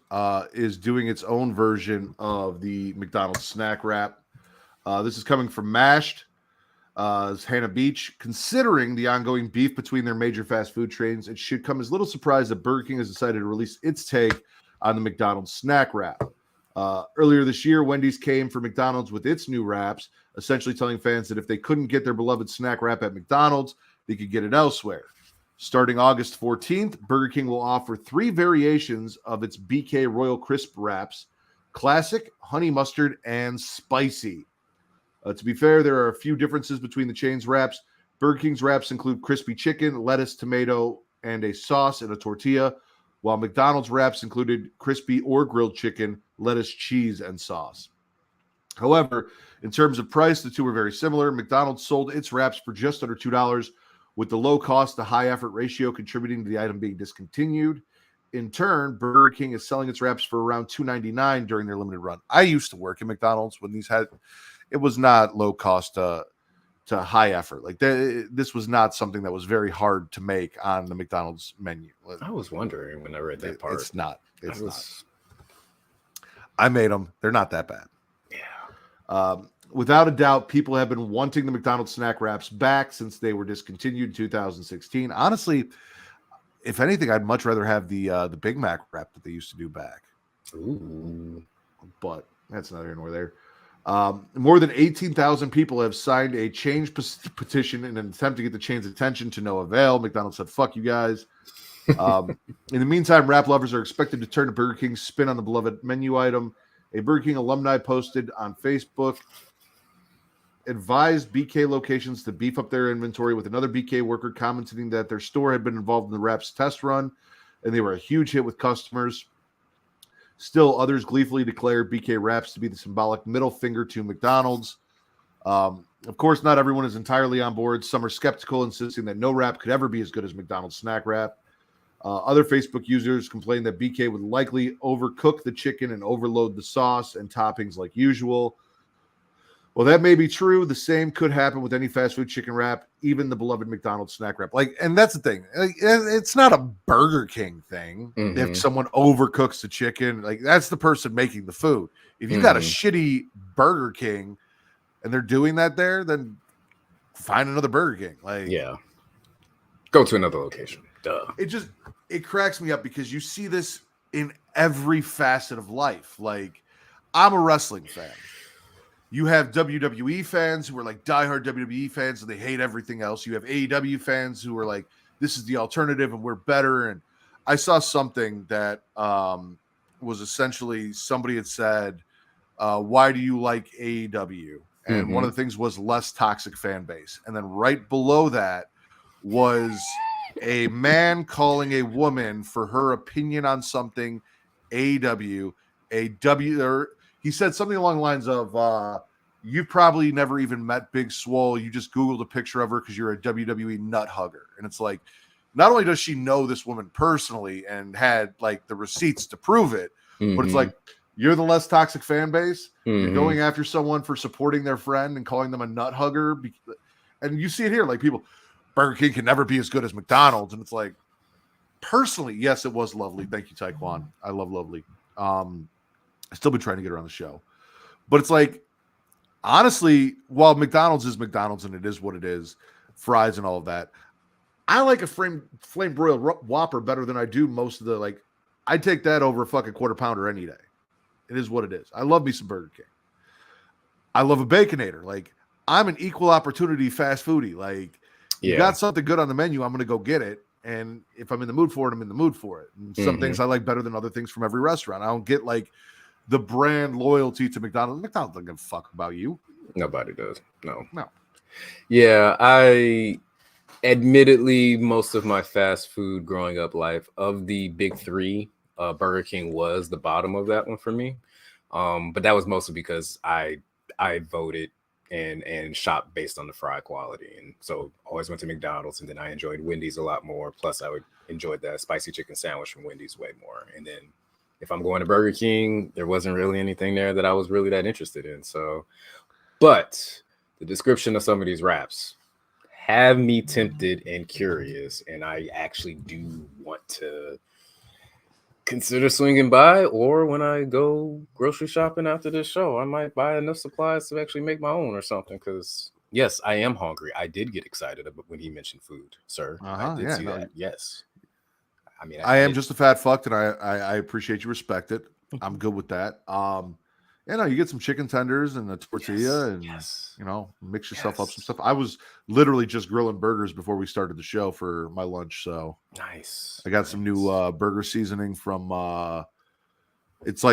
is doing its own version of the McDonald's snack wrap. This is coming from Mashed. Hannah Beach. Considering the ongoing beef between their major fast food chains, it should come as little surprise that Burger King has decided to release its take on the McDonald's snack wrap. Earlier this year, Wendy's came for McDonald's with its new wraps, essentially telling fans that if they couldn't get their beloved snack wrap at McDonald's, they could get it elsewhere. Starting August 14th, Burger King will offer 3 variations of its BK Royal Crisp wraps: classic, honey mustard, and spicy. To be fair, there are a few differences between the chain's wraps. Burger King's wraps include crispy chicken, lettuce, tomato, and a sauce in a tortilla, while McDonald's wraps included crispy or grilled chicken, lettuce, cheese, and sauce. However, in terms of price, the two are very similar. McDonald's sold its wraps for just under $2, with the low cost to high effort ratio contributing to the item being discontinued. In turn, Burger King is selling its wraps for around $2.99 during their limited run. I used to work at McDonald's when these had, it was not low cost to high effort. Like this was not something that was very hard to make on the McDonald's menu. I was wondering when I read that part. It's not. I made them. They're not that bad. Yeah. Without a doubt, people have been wanting the McDonald's snack wraps back since they were discontinued in 2016. Honestly, if anything, I'd much rather have the Big Mac wrap that they used to do back. Ooh. But that's neither here nor there. More than 18,000 people have signed a change petition in an attempt to get the chain's attention, to no avail. McDonald's said, fuck you guys. In the meantime, rap lovers are expected to turn to Burger King's spin on the beloved menu item. A Burger King alumni posted on Facebook advised BK locations to beef up their inventory, with another BK worker commenting that their store had been involved in the wraps test run and they were a huge hit with customers. Still, others gleefully declared BK wraps to be the symbolic middle finger to McDonald's. Of course, not everyone is entirely on board. Some are skeptical, insisting that no wrap could ever be as good as McDonald's snack wrap. Other Facebook users complained that BK would likely overcook the chicken and overload the sauce and toppings like usual. Well, that may be true. The same could happen with any fast food chicken wrap, even the beloved McDonald's snack wrap. And that's the thing. It's not a Burger King thing. Mm-hmm. If someone overcooks the chicken, that's the person making the food. If you got a shitty Burger King and they're doing that there, then find another Burger King. Yeah. Go to another location. Duh. It cracks me up because you see this in every facet of life. I'm a wrestling fan. You have WWE fans who are diehard WWE fans and they hate everything else. You have AEW fans who are like, this is the alternative and we're better. And I saw something that was essentially somebody had said, why do you like AEW? And one of the things was less toxic fan base. And then right below that was a man calling a woman for her opinion on something, AEW, he said something along the lines of, you've probably never even met Big Swole. You just Googled a picture of her because you're a WWE nut hugger. And it's like, not only does she know this woman personally and had the receipts to prove it, but it's like, you're the less toxic fan base. You're going after someone for supporting their friend and calling them a nut hugger. And you see it here, people, Burger King can never be as good as McDonald's. And it's like, personally, yes, it was lovely. Thank you, Taekwon. I love Lovely. I still been trying to get her on the show, but it's honestly, while McDonald's is McDonald's and it is what it is, fries and all of that, I like a flame broiled Whopper better than I do most of the I'd take that over a fucking quarter pounder any day. It is what it is. I love me some Burger King. I love a Baconator. I'm an equal opportunity fast foodie. You got something good on the menu, I'm going to go get it. And if I'm in the mood for it, I'm in the mood for it. And some things I like better than other things from every restaurant. I don't get the brand loyalty to McDonald's. McDonald's doesn't give a fuck about you. Nobody does. No. Yeah, I admittedly, most of my fast food growing up life, of the big three, Burger King was the bottom of that one for me. But that was mostly because I voted and shopped based on the fry quality. And so always went to McDonald's, and then I enjoyed Wendy's a lot more. Plus I enjoyed that spicy chicken sandwich from Wendy's way more. And then if I'm going to Burger King, there wasn't really anything there that I was really that interested in. So, but the description of some of these wraps have me tempted and curious, and I actually do want to consider swinging by, or when I go grocery shopping after this show, I might buy enough supplies to actually make my own or something. Because yes, I am hungry. I did get excited about when he mentioned food, sir. I did see that. Yes. I mean, I am just a fat fuck, and I appreciate you respect it. I'm good with that. You get some chicken tenders and a tortilla, and mix yourself up some stuff. I was literally just grilling burgers before we started the show for my lunch. So nice. I got some new burger seasoning from it's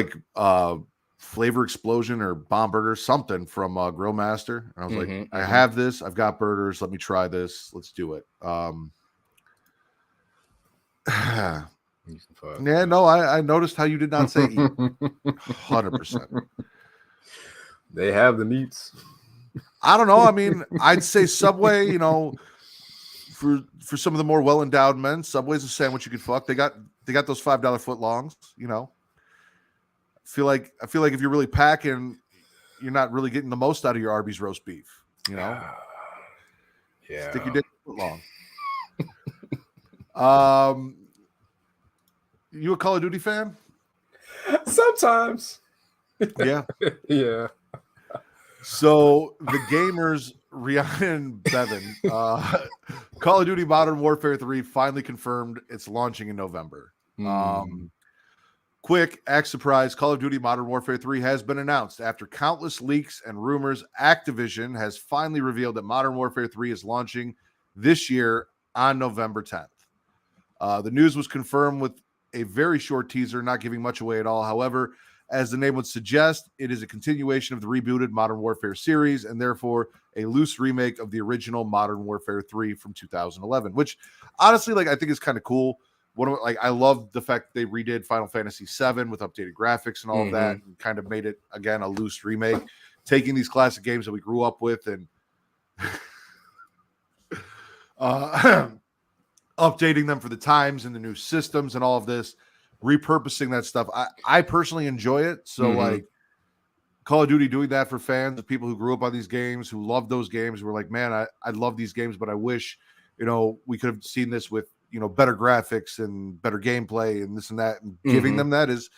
Flavor Explosion or Bomb Burger, something from Grill Master. And I was like, I have this. I've got burgers. Let me try this. Let's do it. I noticed how you did not say eat. 100%. They have the meats. I don't know. I mean, I'd say Subway, for some of the more well-endowed men, Subway's a sandwich you could fuck. They got those $5 foot longs, I feel like if you're really packing, you're not really getting the most out of your Arby's roast beef, Yeah. Stick your dick foot long. You a Call of Duty fan? Sometimes. Yeah. Yeah. So the gamers, Rihanna and Bevan, Call of Duty Modern Warfare 3 finally confirmed it's launching in November. Quick, act surprise, Call of Duty Modern Warfare 3 has been announced. After countless leaks and rumors, Activision has finally revealed that Modern Warfare 3 is launching this year on November 10th. The news was confirmed with a very short teaser, not giving much away at all. However, as the name would suggest, it is a continuation of the rebooted Modern Warfare series and therefore a loose remake of the original Modern Warfare 3 from 2011, which honestly, like, I think is kind of cool. I love the fact they redid Final Fantasy VII with updated graphics and all of that, and kind of made it again a loose remake, taking these classic games that we grew up with and updating them for the times and the new systems and all of this, repurposing that stuff. I personally enjoy it. So like Call of Duty doing that for fans, of people who grew up on these games, who love those games, who were like, man, I love these games, but I wish, we could have seen this with, better graphics and better gameplay and this and that, and giving them that it's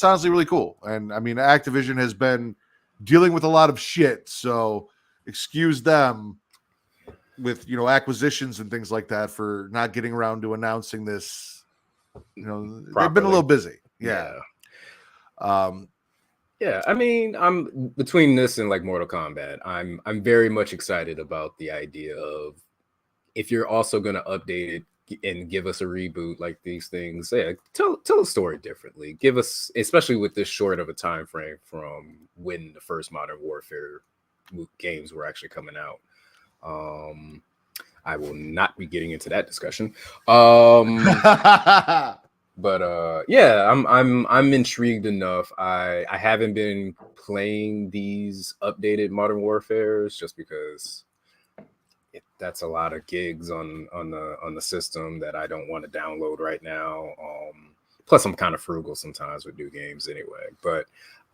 honestly really cool. And I mean, Activision has been dealing with a lot of shit, so excuse them with, acquisitions and things like that for not getting around to announcing this. They've been a little busy. Yeah. Yeah, I mean, I'm between this and like Mortal Kombat. I'm very much excited about the idea of, if you're also going to update it and give us a reboot like these things, tell the story differently. Give us, especially with this short of a time frame from when the first Modern Warfare games were actually coming out. I will not be getting into that discussion. But yeah, I'm intrigued enough. I haven't been playing these updated Modern Warfares just because that's a lot of gigs on the system that I don't want to download right now. Plus, I'm kind of frugal sometimes with new games anyway. But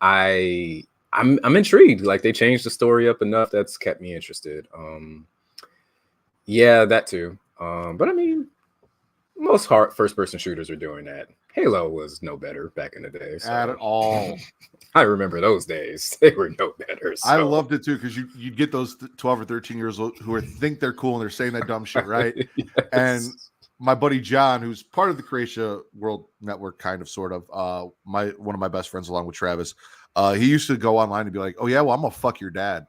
I'm intrigued. Like, they changed the story up enough that's kept me interested. Yeah, that too. But I mean, most first-person shooters are doing that. Halo was no better back in the day. So. At all. I remember those days. They were no better. So. I loved it too, because you get those 12 or 13 years old who think they're cool and they're saying that dumb shit, right? Yes. And my buddy John, who's part of the Creatia World Network, kind of, sort of, one of my best friends along with Travis, he used to go online and be like, "Oh yeah, well, I'm gonna fuck your dad."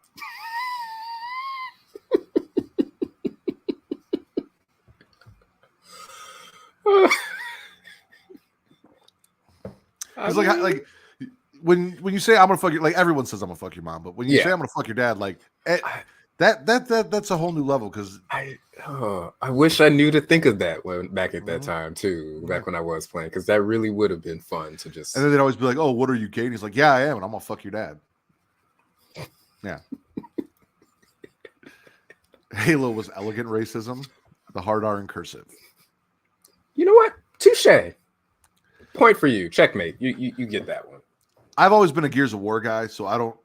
It's like when you say I'm gonna fuck your, like, everyone says I'm gonna fuck your mom, but when you say I'm gonna fuck your dad, like that's a whole new level. Because I wish I knew to think of that back at that time too, back when I was playing, because that really would have been fun to just. And then they'd always be like, "Oh, what are you gay?" And he's like, "Yeah, I am, and I'm gonna fuck your dad." Yeah. Halo was elegant racism, the hard R in cursive. You know what? Touche. Point for you. Checkmate. You get that one. I've always been a Gears of War guy, so I don't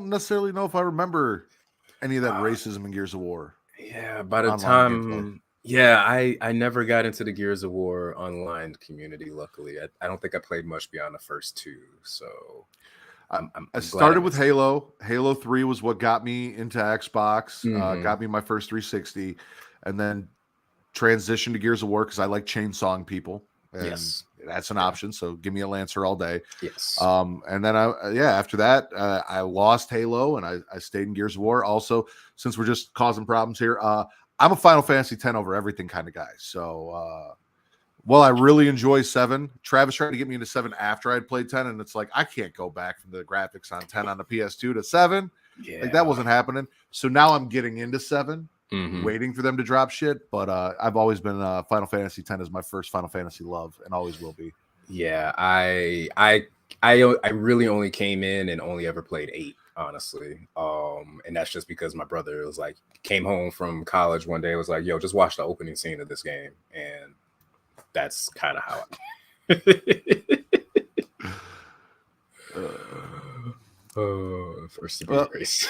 necessarily know if I remember any of that racism in Gears of War. Yeah, by the time I never got into the Gears of War online community, luckily. I don't think I played much beyond the first two. So I started with Halo. Halo 3 was what got me into Xbox, got me my first 360, and then transitioned to Gears of War because I like chainsawing people. And that's an option. So give me a Lancer all day. Yes. And then after that, I lost Halo and I stayed in Gears of War. Also, since we're just causing problems here, I'm a Final Fantasy X over everything kind of guy. So while I really enjoy 7, Travis tried to get me into 7 after I'd played 10, and it's like, I can't go back from the graphics on 10 on the PS2 to 7. Yeah. Like, that wasn't happening. So now I'm getting into 7. Waiting for them to drop shit, but I've always been Final Fantasy X is my first Final Fantasy love, and always will be. Yeah, I really only came in and only ever played 8, honestly. And that's just because my brother was like, came home from college one day, was like, "Yo, just watch the opening scene of this game," and that's kind of how first race.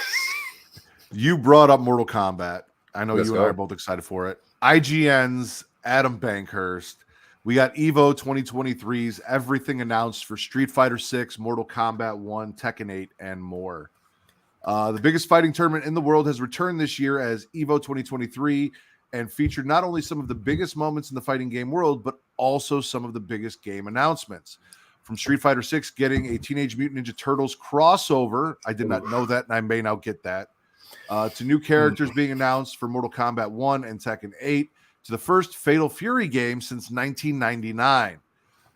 You brought up Mortal Kombat. I know Let's you go. and I are both excited for it. IGN's Adam Bankhurst. We got Evo 2023's everything announced for Street Fighter 6, Mortal Kombat 1, Tekken 8, and more. The biggest fighting tournament in the world has returned this year as Evo 2023 and featured not only some of the biggest moments in the fighting game world, but also some of the biggest game announcements. From Street Fighter 6 getting a Teenage Mutant Ninja Turtles crossover, I did not know that, and I may now get that, to new characters being announced for Mortal Kombat 1 and Tekken 8, to the first Fatal Fury game since 1999.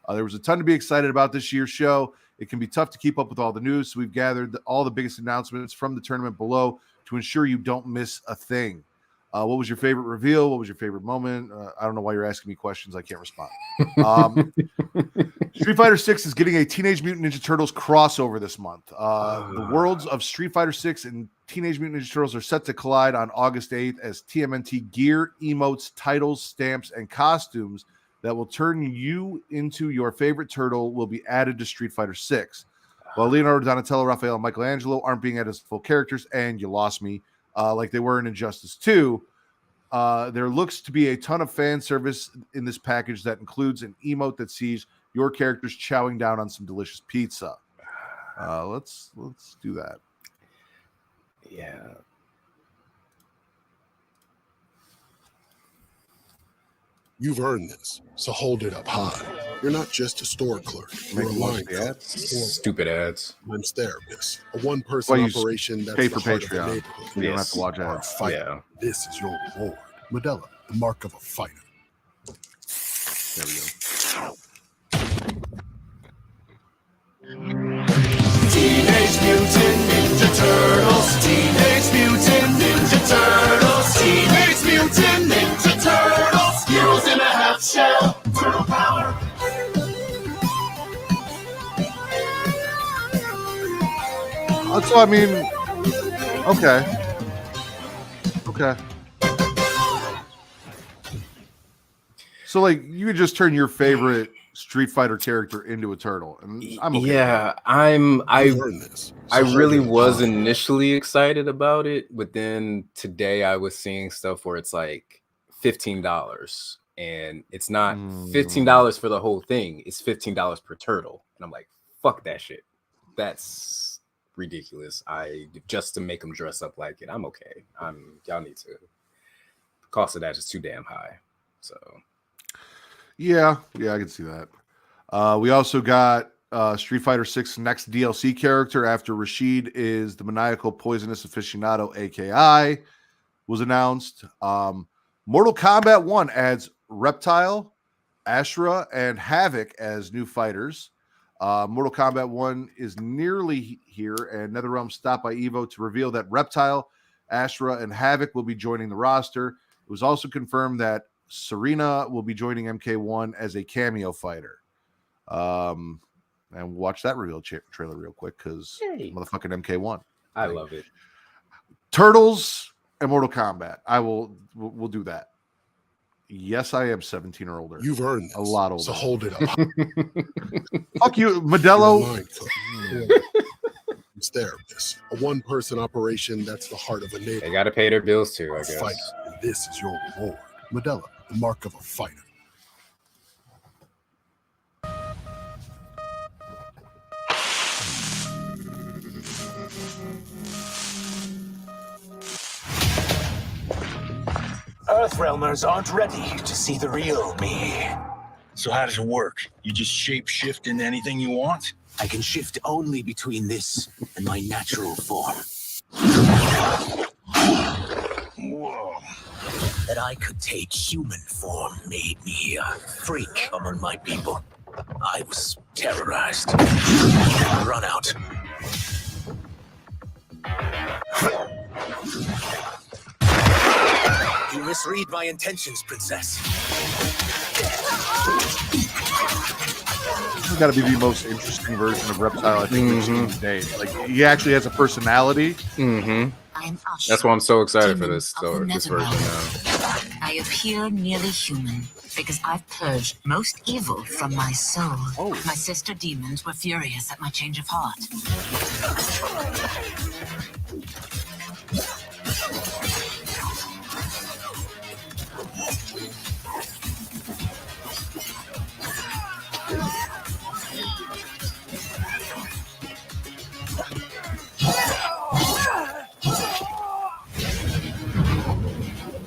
There was a ton to be excited about this year's show. It can be tough to keep up with all the news, so we've gathered all the biggest announcements from the tournament below to ensure you don't miss a thing. What was your favorite reveal? What was your favorite moment? I don't know why you're asking me questions. I can't respond. Street Fighter 6 is getting a Teenage Mutant Ninja Turtles crossover this month. The worlds of Street Fighter 6 and Teenage Mutant Ninja Turtles are set to collide on August 8th as TMNT gear, emotes, titles, stamps, and costumes that will turn you into your favorite turtle will be added to Street Fighter 6. While Leonardo, Donatello, Raphael, and Michelangelo aren't being added as full characters, and you lost me, like they were in Injustice 2, there looks to be a ton of fan service in this package that includes an emote that sees your characters chowing down on some delicious pizza. Let's do that. Yeah. You've earned this, so hold it up high. You're not just a store clerk. You're a line cook, Stupid ads. women's therapist, a one-person operation that's pay the for heart of the Patreon. neighborhood. You don't have to watch Or a ads. fighter. Yeah. This is your reward. Medalla, the mark of a fighter. There we go. Teenage Mutant Ninja Turtles. Teenage Mutant Ninja Turtles. Teenage Mutant Ninja Turtles. Heroes in a half shell. Turtle power. So I mean, okay. So like, you could just turn your favorite Street Fighter character into a turtle, and I'm okay. Yeah, You've earned this. I so hold really it up was high. initially excited about it, but then today I was seeing stuff where it's like $15, and it's not $15 for the whole thing. It's $15 per turtle, and I'm like, fuck that shit. That's ridiculous. Just to make them dress up like it. I'm okay. Y'all need to. The cost of that is too damn high. So Yeah, I can see that. We also got Street Fighter 6 next DLC character after Rashid is the maniacal poisonous aficionado, AKI, was announced. Mortal Kombat 1 adds Reptile, Ashura, and Havoc as new fighters. Mortal Kombat 1 is nearly here, and NetherRealm stopped by Evo to reveal that Reptile, Ashura, and Havoc will be joining the roster. It was also confirmed that Serena will be joining MK1 as a cameo fighter. And watch that reveal trailer real quick, because motherfucking MK1. I love it. Turtles and Mortal Kombat. We'll do that. Yes, I am 17 or older. You've earned this. A lot older. So hold it up high. Fuck you, You're a Modelo. line cook. Women's therapist, a one-person operation that's the heart of a They neighborhood. got to pay their bills too, I A guess. fighter, and this is your reward. Medalla, the mark of a fighter. Earthrealmers aren't ready to see the real me. So how does it work? You just shape shift into anything you want? I can shift only between this and my natural form. Whoa. That I could take human form made me a freak among my people. I was terrorized. Run out. You misread my intentions, princess. This has got to be the most interesting version of Reptile I think we've seen to date. Like, he actually has a personality. Mm-hmm. I'm Asha, That's why I'm so excited for demon this of the this version Netherrealm. now. I appear nearly human because I've purged most evil from my soul. Oh. My sister demons were furious at my change of heart.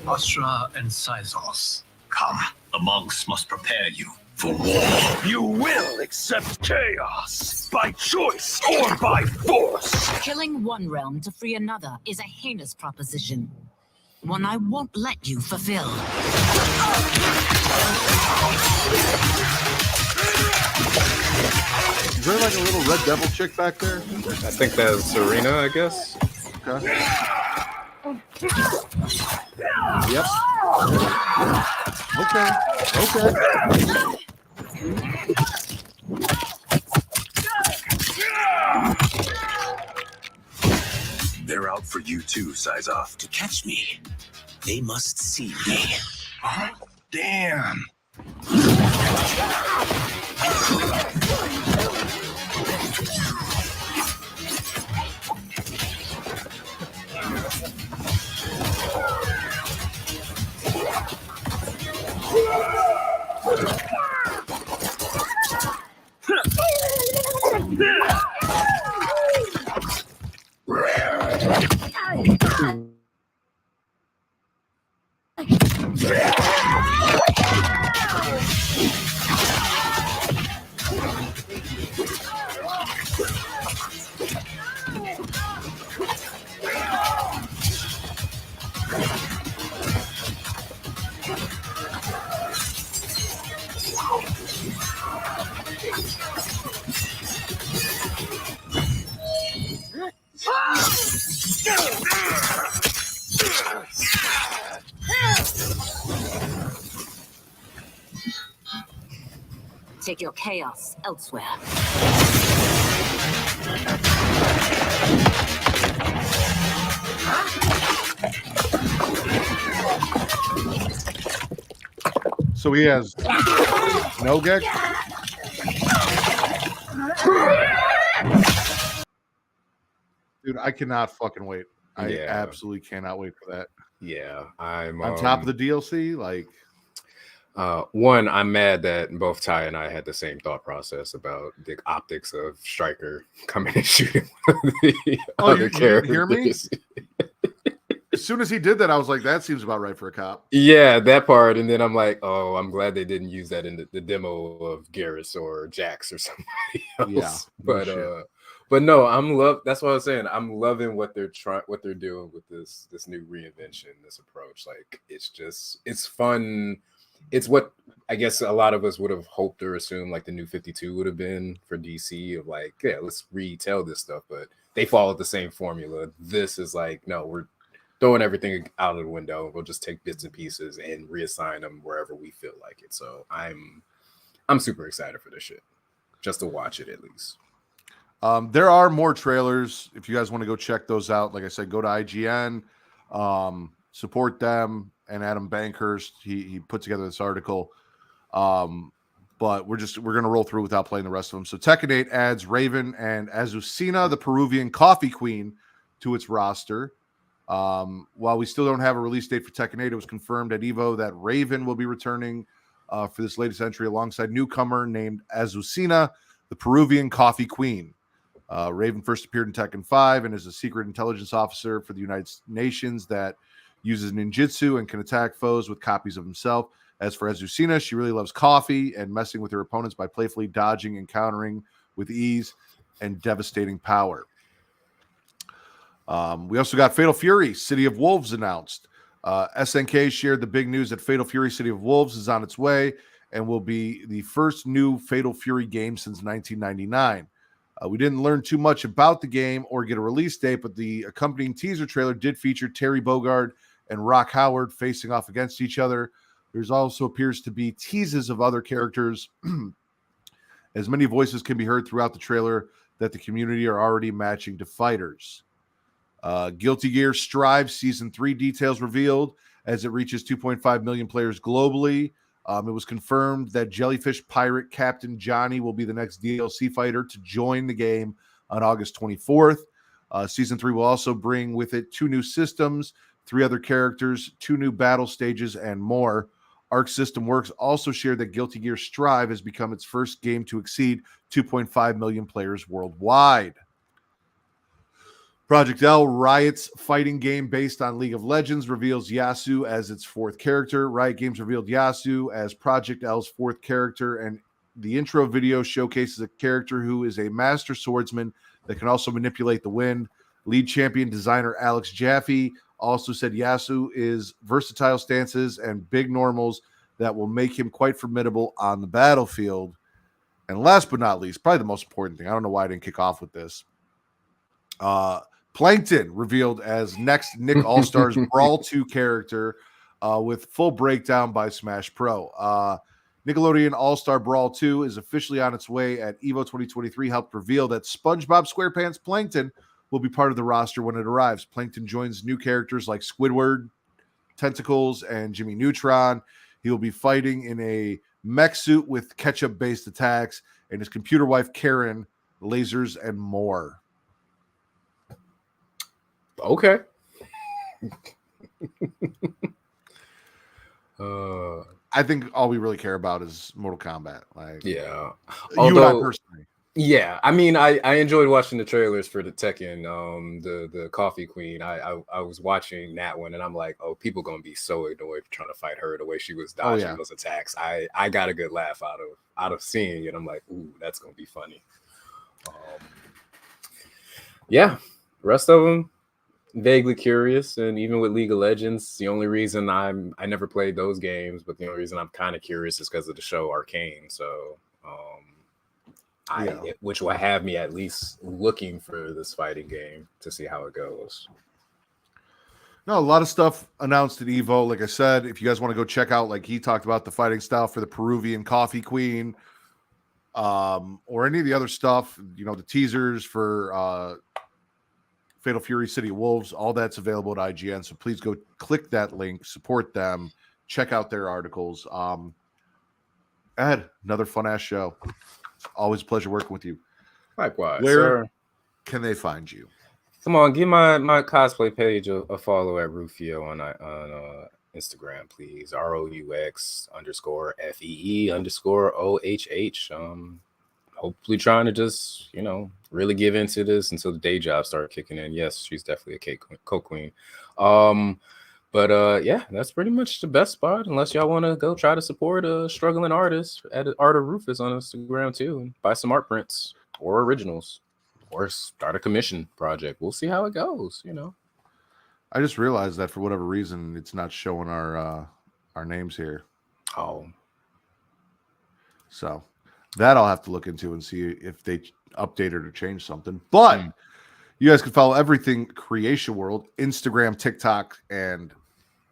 Astra and Sizos, come. The monks must prepare you. for war. You will accept chaos by choice or by force. Killing one realm to free another is a heinous proposition. One I won't let you fulfill. Is there like a little red devil chick back there? I think that's Serena, I guess. Okay. Yep. Okay. They're out for you too, Size-Off. To catch me, they must see me. Huh? Damn. Take your chaos elsewhere. So he has no Gek? Dude, I cannot fucking wait. I absolutely cannot wait for that. Yeah, I'm on top of the DLC. Like, one, I'm mad that both Ty and I had the same thought process about the optics of Stryker coming and shooting the other characters. You hear me? As soon as he did that, I was like, that seems about right for a cop. Yeah, that part. And then I'm like, oh, I'm glad they didn't use that in the demo of Garrus or Jax or somebody else. Yeah, but no, that's what I was saying. I'm loving what they're doing with this new reinvention, this approach. Like, it's fun. It's what I guess a lot of us would have hoped or assumed like the new 52 would have been for DC, of like, yeah, let's retell this stuff, but they followed the same formula. This is like, no, we're throwing everything out of the window. We'll just take bits and pieces and reassign them wherever we feel like it. So I'm super excited for this shit, just to watch it at least. There are more trailers. If you guys want to go check those out, like I said, go to IGN, support them, and Adam Bankhurst. He put together this article. But we're going to roll through without playing the rest of them. So Tekken 8 adds Raven and Azucena, the Peruvian coffee queen, to its roster. While we still don't have a release date for Tekken 8, it was confirmed at EVO that Raven will be returning for this latest entry alongside newcomer named Azucena, the Peruvian coffee queen. Raven first appeared in Tekken 5 and is a secret intelligence officer for the United Nations that uses ninjutsu and can attack foes with copies of himself. As for Azucena, she really loves coffee and messing with her opponents by playfully dodging and countering with ease and devastating power. We also got Fatal Fury, City of Wolves announced. SNK shared the big news that Fatal Fury, City of Wolves is on its way and will be the first new Fatal Fury game since 1999. We didn't learn too much about the game or get a release date, but the accompanying teaser trailer did feature Terry Bogard and Rock Howard facing off against each other. There's also appears to be teases of other characters, as many voices can be heard throughout the trailer that the community are already matching to fighters. Guilty Gear Strive Season 3 details revealed as it reaches 2.5 million players globally. It was confirmed that Jellyfish Pirate Captain Johnny will be the next DLC fighter to join the game on August 24th. Season 3 will also bring with it 2 new systems, 3 other characters, 2 new battle stages, and more. Arc System Works also shared that Guilty Gear Strive has become its first game to exceed 2.5 million players worldwide. Project L, Riot's fighting game based on League of Legends, reveals Yasuo as its fourth character. Riot Games revealed Yasuo as Project L's fourth character, and the intro video showcases a character who is a master swordsman that can also manipulate the wind. Lead champion designer Alex Jaffe also said Yasuo is versatile stances and big normals that will make him quite formidable on the battlefield. And last but not least, probably the most important thing, I don't know why I didn't kick off with this. Plankton revealed as next Nick All-Stars Brawl 2 character with full breakdown by Smash Pro. Nickelodeon All-Star Brawl 2 is officially on its way at EVO 2023, helped reveal that SpongeBob SquarePants Plankton will be part of the roster when it arrives. Plankton joins new characters like Squidward, Tentacles, and Jimmy Neutron. He will be fighting in a mech suit with ketchup-based attacks, and his computer wife, Karen, lasers, and more. Okay. I think all we really care about is Mortal Kombat. Like, Yeah. you and I personally. Yeah, I mean, I enjoyed watching the trailers for the Tekken, the Coffee Queen. I was watching that one, and I'm like, oh, people gonna be so annoyed trying to fight her the way she was dodging those attacks. I got a good laugh out of seeing it. I'm like, ooh, that's gonna be funny. Yeah, rest of them vaguely curious, and even with League of Legends, the only reason I never played those games, but the only reason I'm kind of curious is because of the show Arcane. So. Which will have me at least looking for this fighting game to see how it goes. No, a lot of stuff announced at EVO. Like I said, if you guys want to go check out, like he talked about, the fighting style for the Peruvian Coffee Queen, or any of the other stuff, you know, the teasers for Fatal Fury City of Wolves, all that's available at IGN. So please go click that link, support them, check out their articles. Ed, another fun ass show. Always a pleasure working with you. Likewise. Where can they find you? Come on, give my cosplay page a follow at Rufio on Instagram, please. ROUX_FEE_OHH. Hopefully trying to just, really give into this until the day jobs start kicking in. Yes, she's definitely a Coke Queen. But yeah, that's pretty much the best spot, unless y'all want to go try to support a struggling artist at Art of Rufus on Instagram too, and buy some art prints or originals, or start a commission project. We'll see how it goes. I just realized that for whatever reason, it's not showing our names here. Oh, so that I'll have to look into and see if they updated or changed something. But you guys can follow everything Creatia World, Instagram, TikTok, and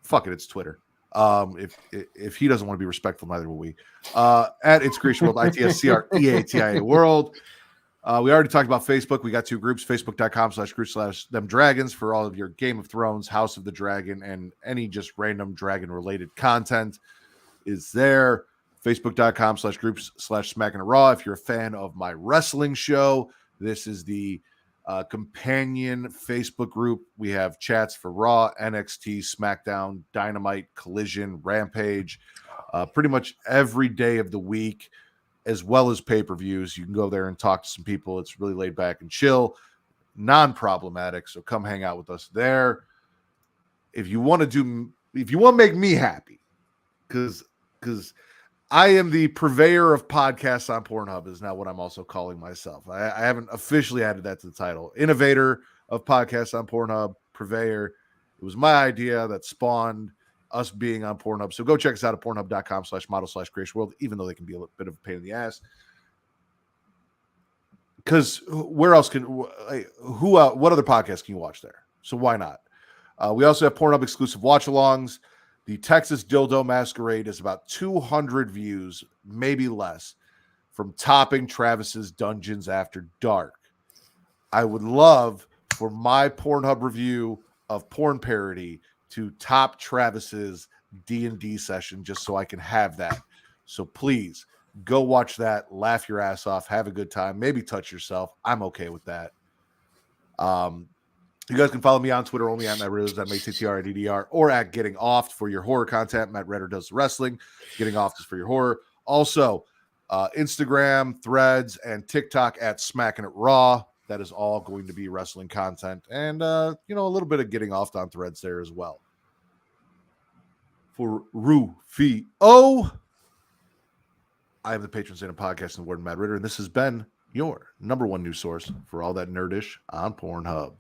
fuck it, it's Twitter. If he doesn't want to be respectful, neither will we. At It's Creatia World, ITSCREATIA World. We already talked about Facebook. We got two groups, facebook.com/group/themdragons for all of your Game of Thrones, House of the Dragon, and any just random dragon-related content is there. Facebook.com/groups/smacking it raw. If you're a fan of my wrestling show, this is the companion Facebook group. We have chats for Raw, NXT, SmackDown, Dynamite, Collision, Rampage, pretty much every day of the week, as well as pay-per-views. You can go there and talk to some people. It's really laid back and chill, non-problematic. So come hang out with us there. If you want to make me happy, because I am the purveyor of podcasts on Pornhub is now what I'm also calling myself. I haven't officially added that to the title. Innovator of podcasts on Pornhub, purveyor. It was my idea that spawned us being on Pornhub. So go check us out at pornhub.com/model/Creatia World, even though they can be a bit of a pain in the ass. Because where else what other podcasts can you watch there? So why not? We also have Pornhub exclusive watch-alongs. The Texas Dildo Masquerade is about 200 views, maybe less, from topping Travis's Dungeons After Dark. I would love for my Pornhub review of porn parody to top Travis's D&D session, just so I can have that. So please go watch that, laugh your ass off, have a good time, maybe touch yourself. I'm okay with that. You guys can follow me on Twitter only at Matt Ridders, at MateTTRDDR, or at Getting Off for your horror content. Matt Redder does the wrestling. Getting Off is for your horror. Also, Instagram, Threads, and TikTok at Smacking It Raw. that is all going to be wrestling content, and a little bit of getting off on threads there as well. For Rufio, I am the patron saint of podcasting, the Warden Matt Ritter, and this has been your number one news source for all that nerdish on Pornhub.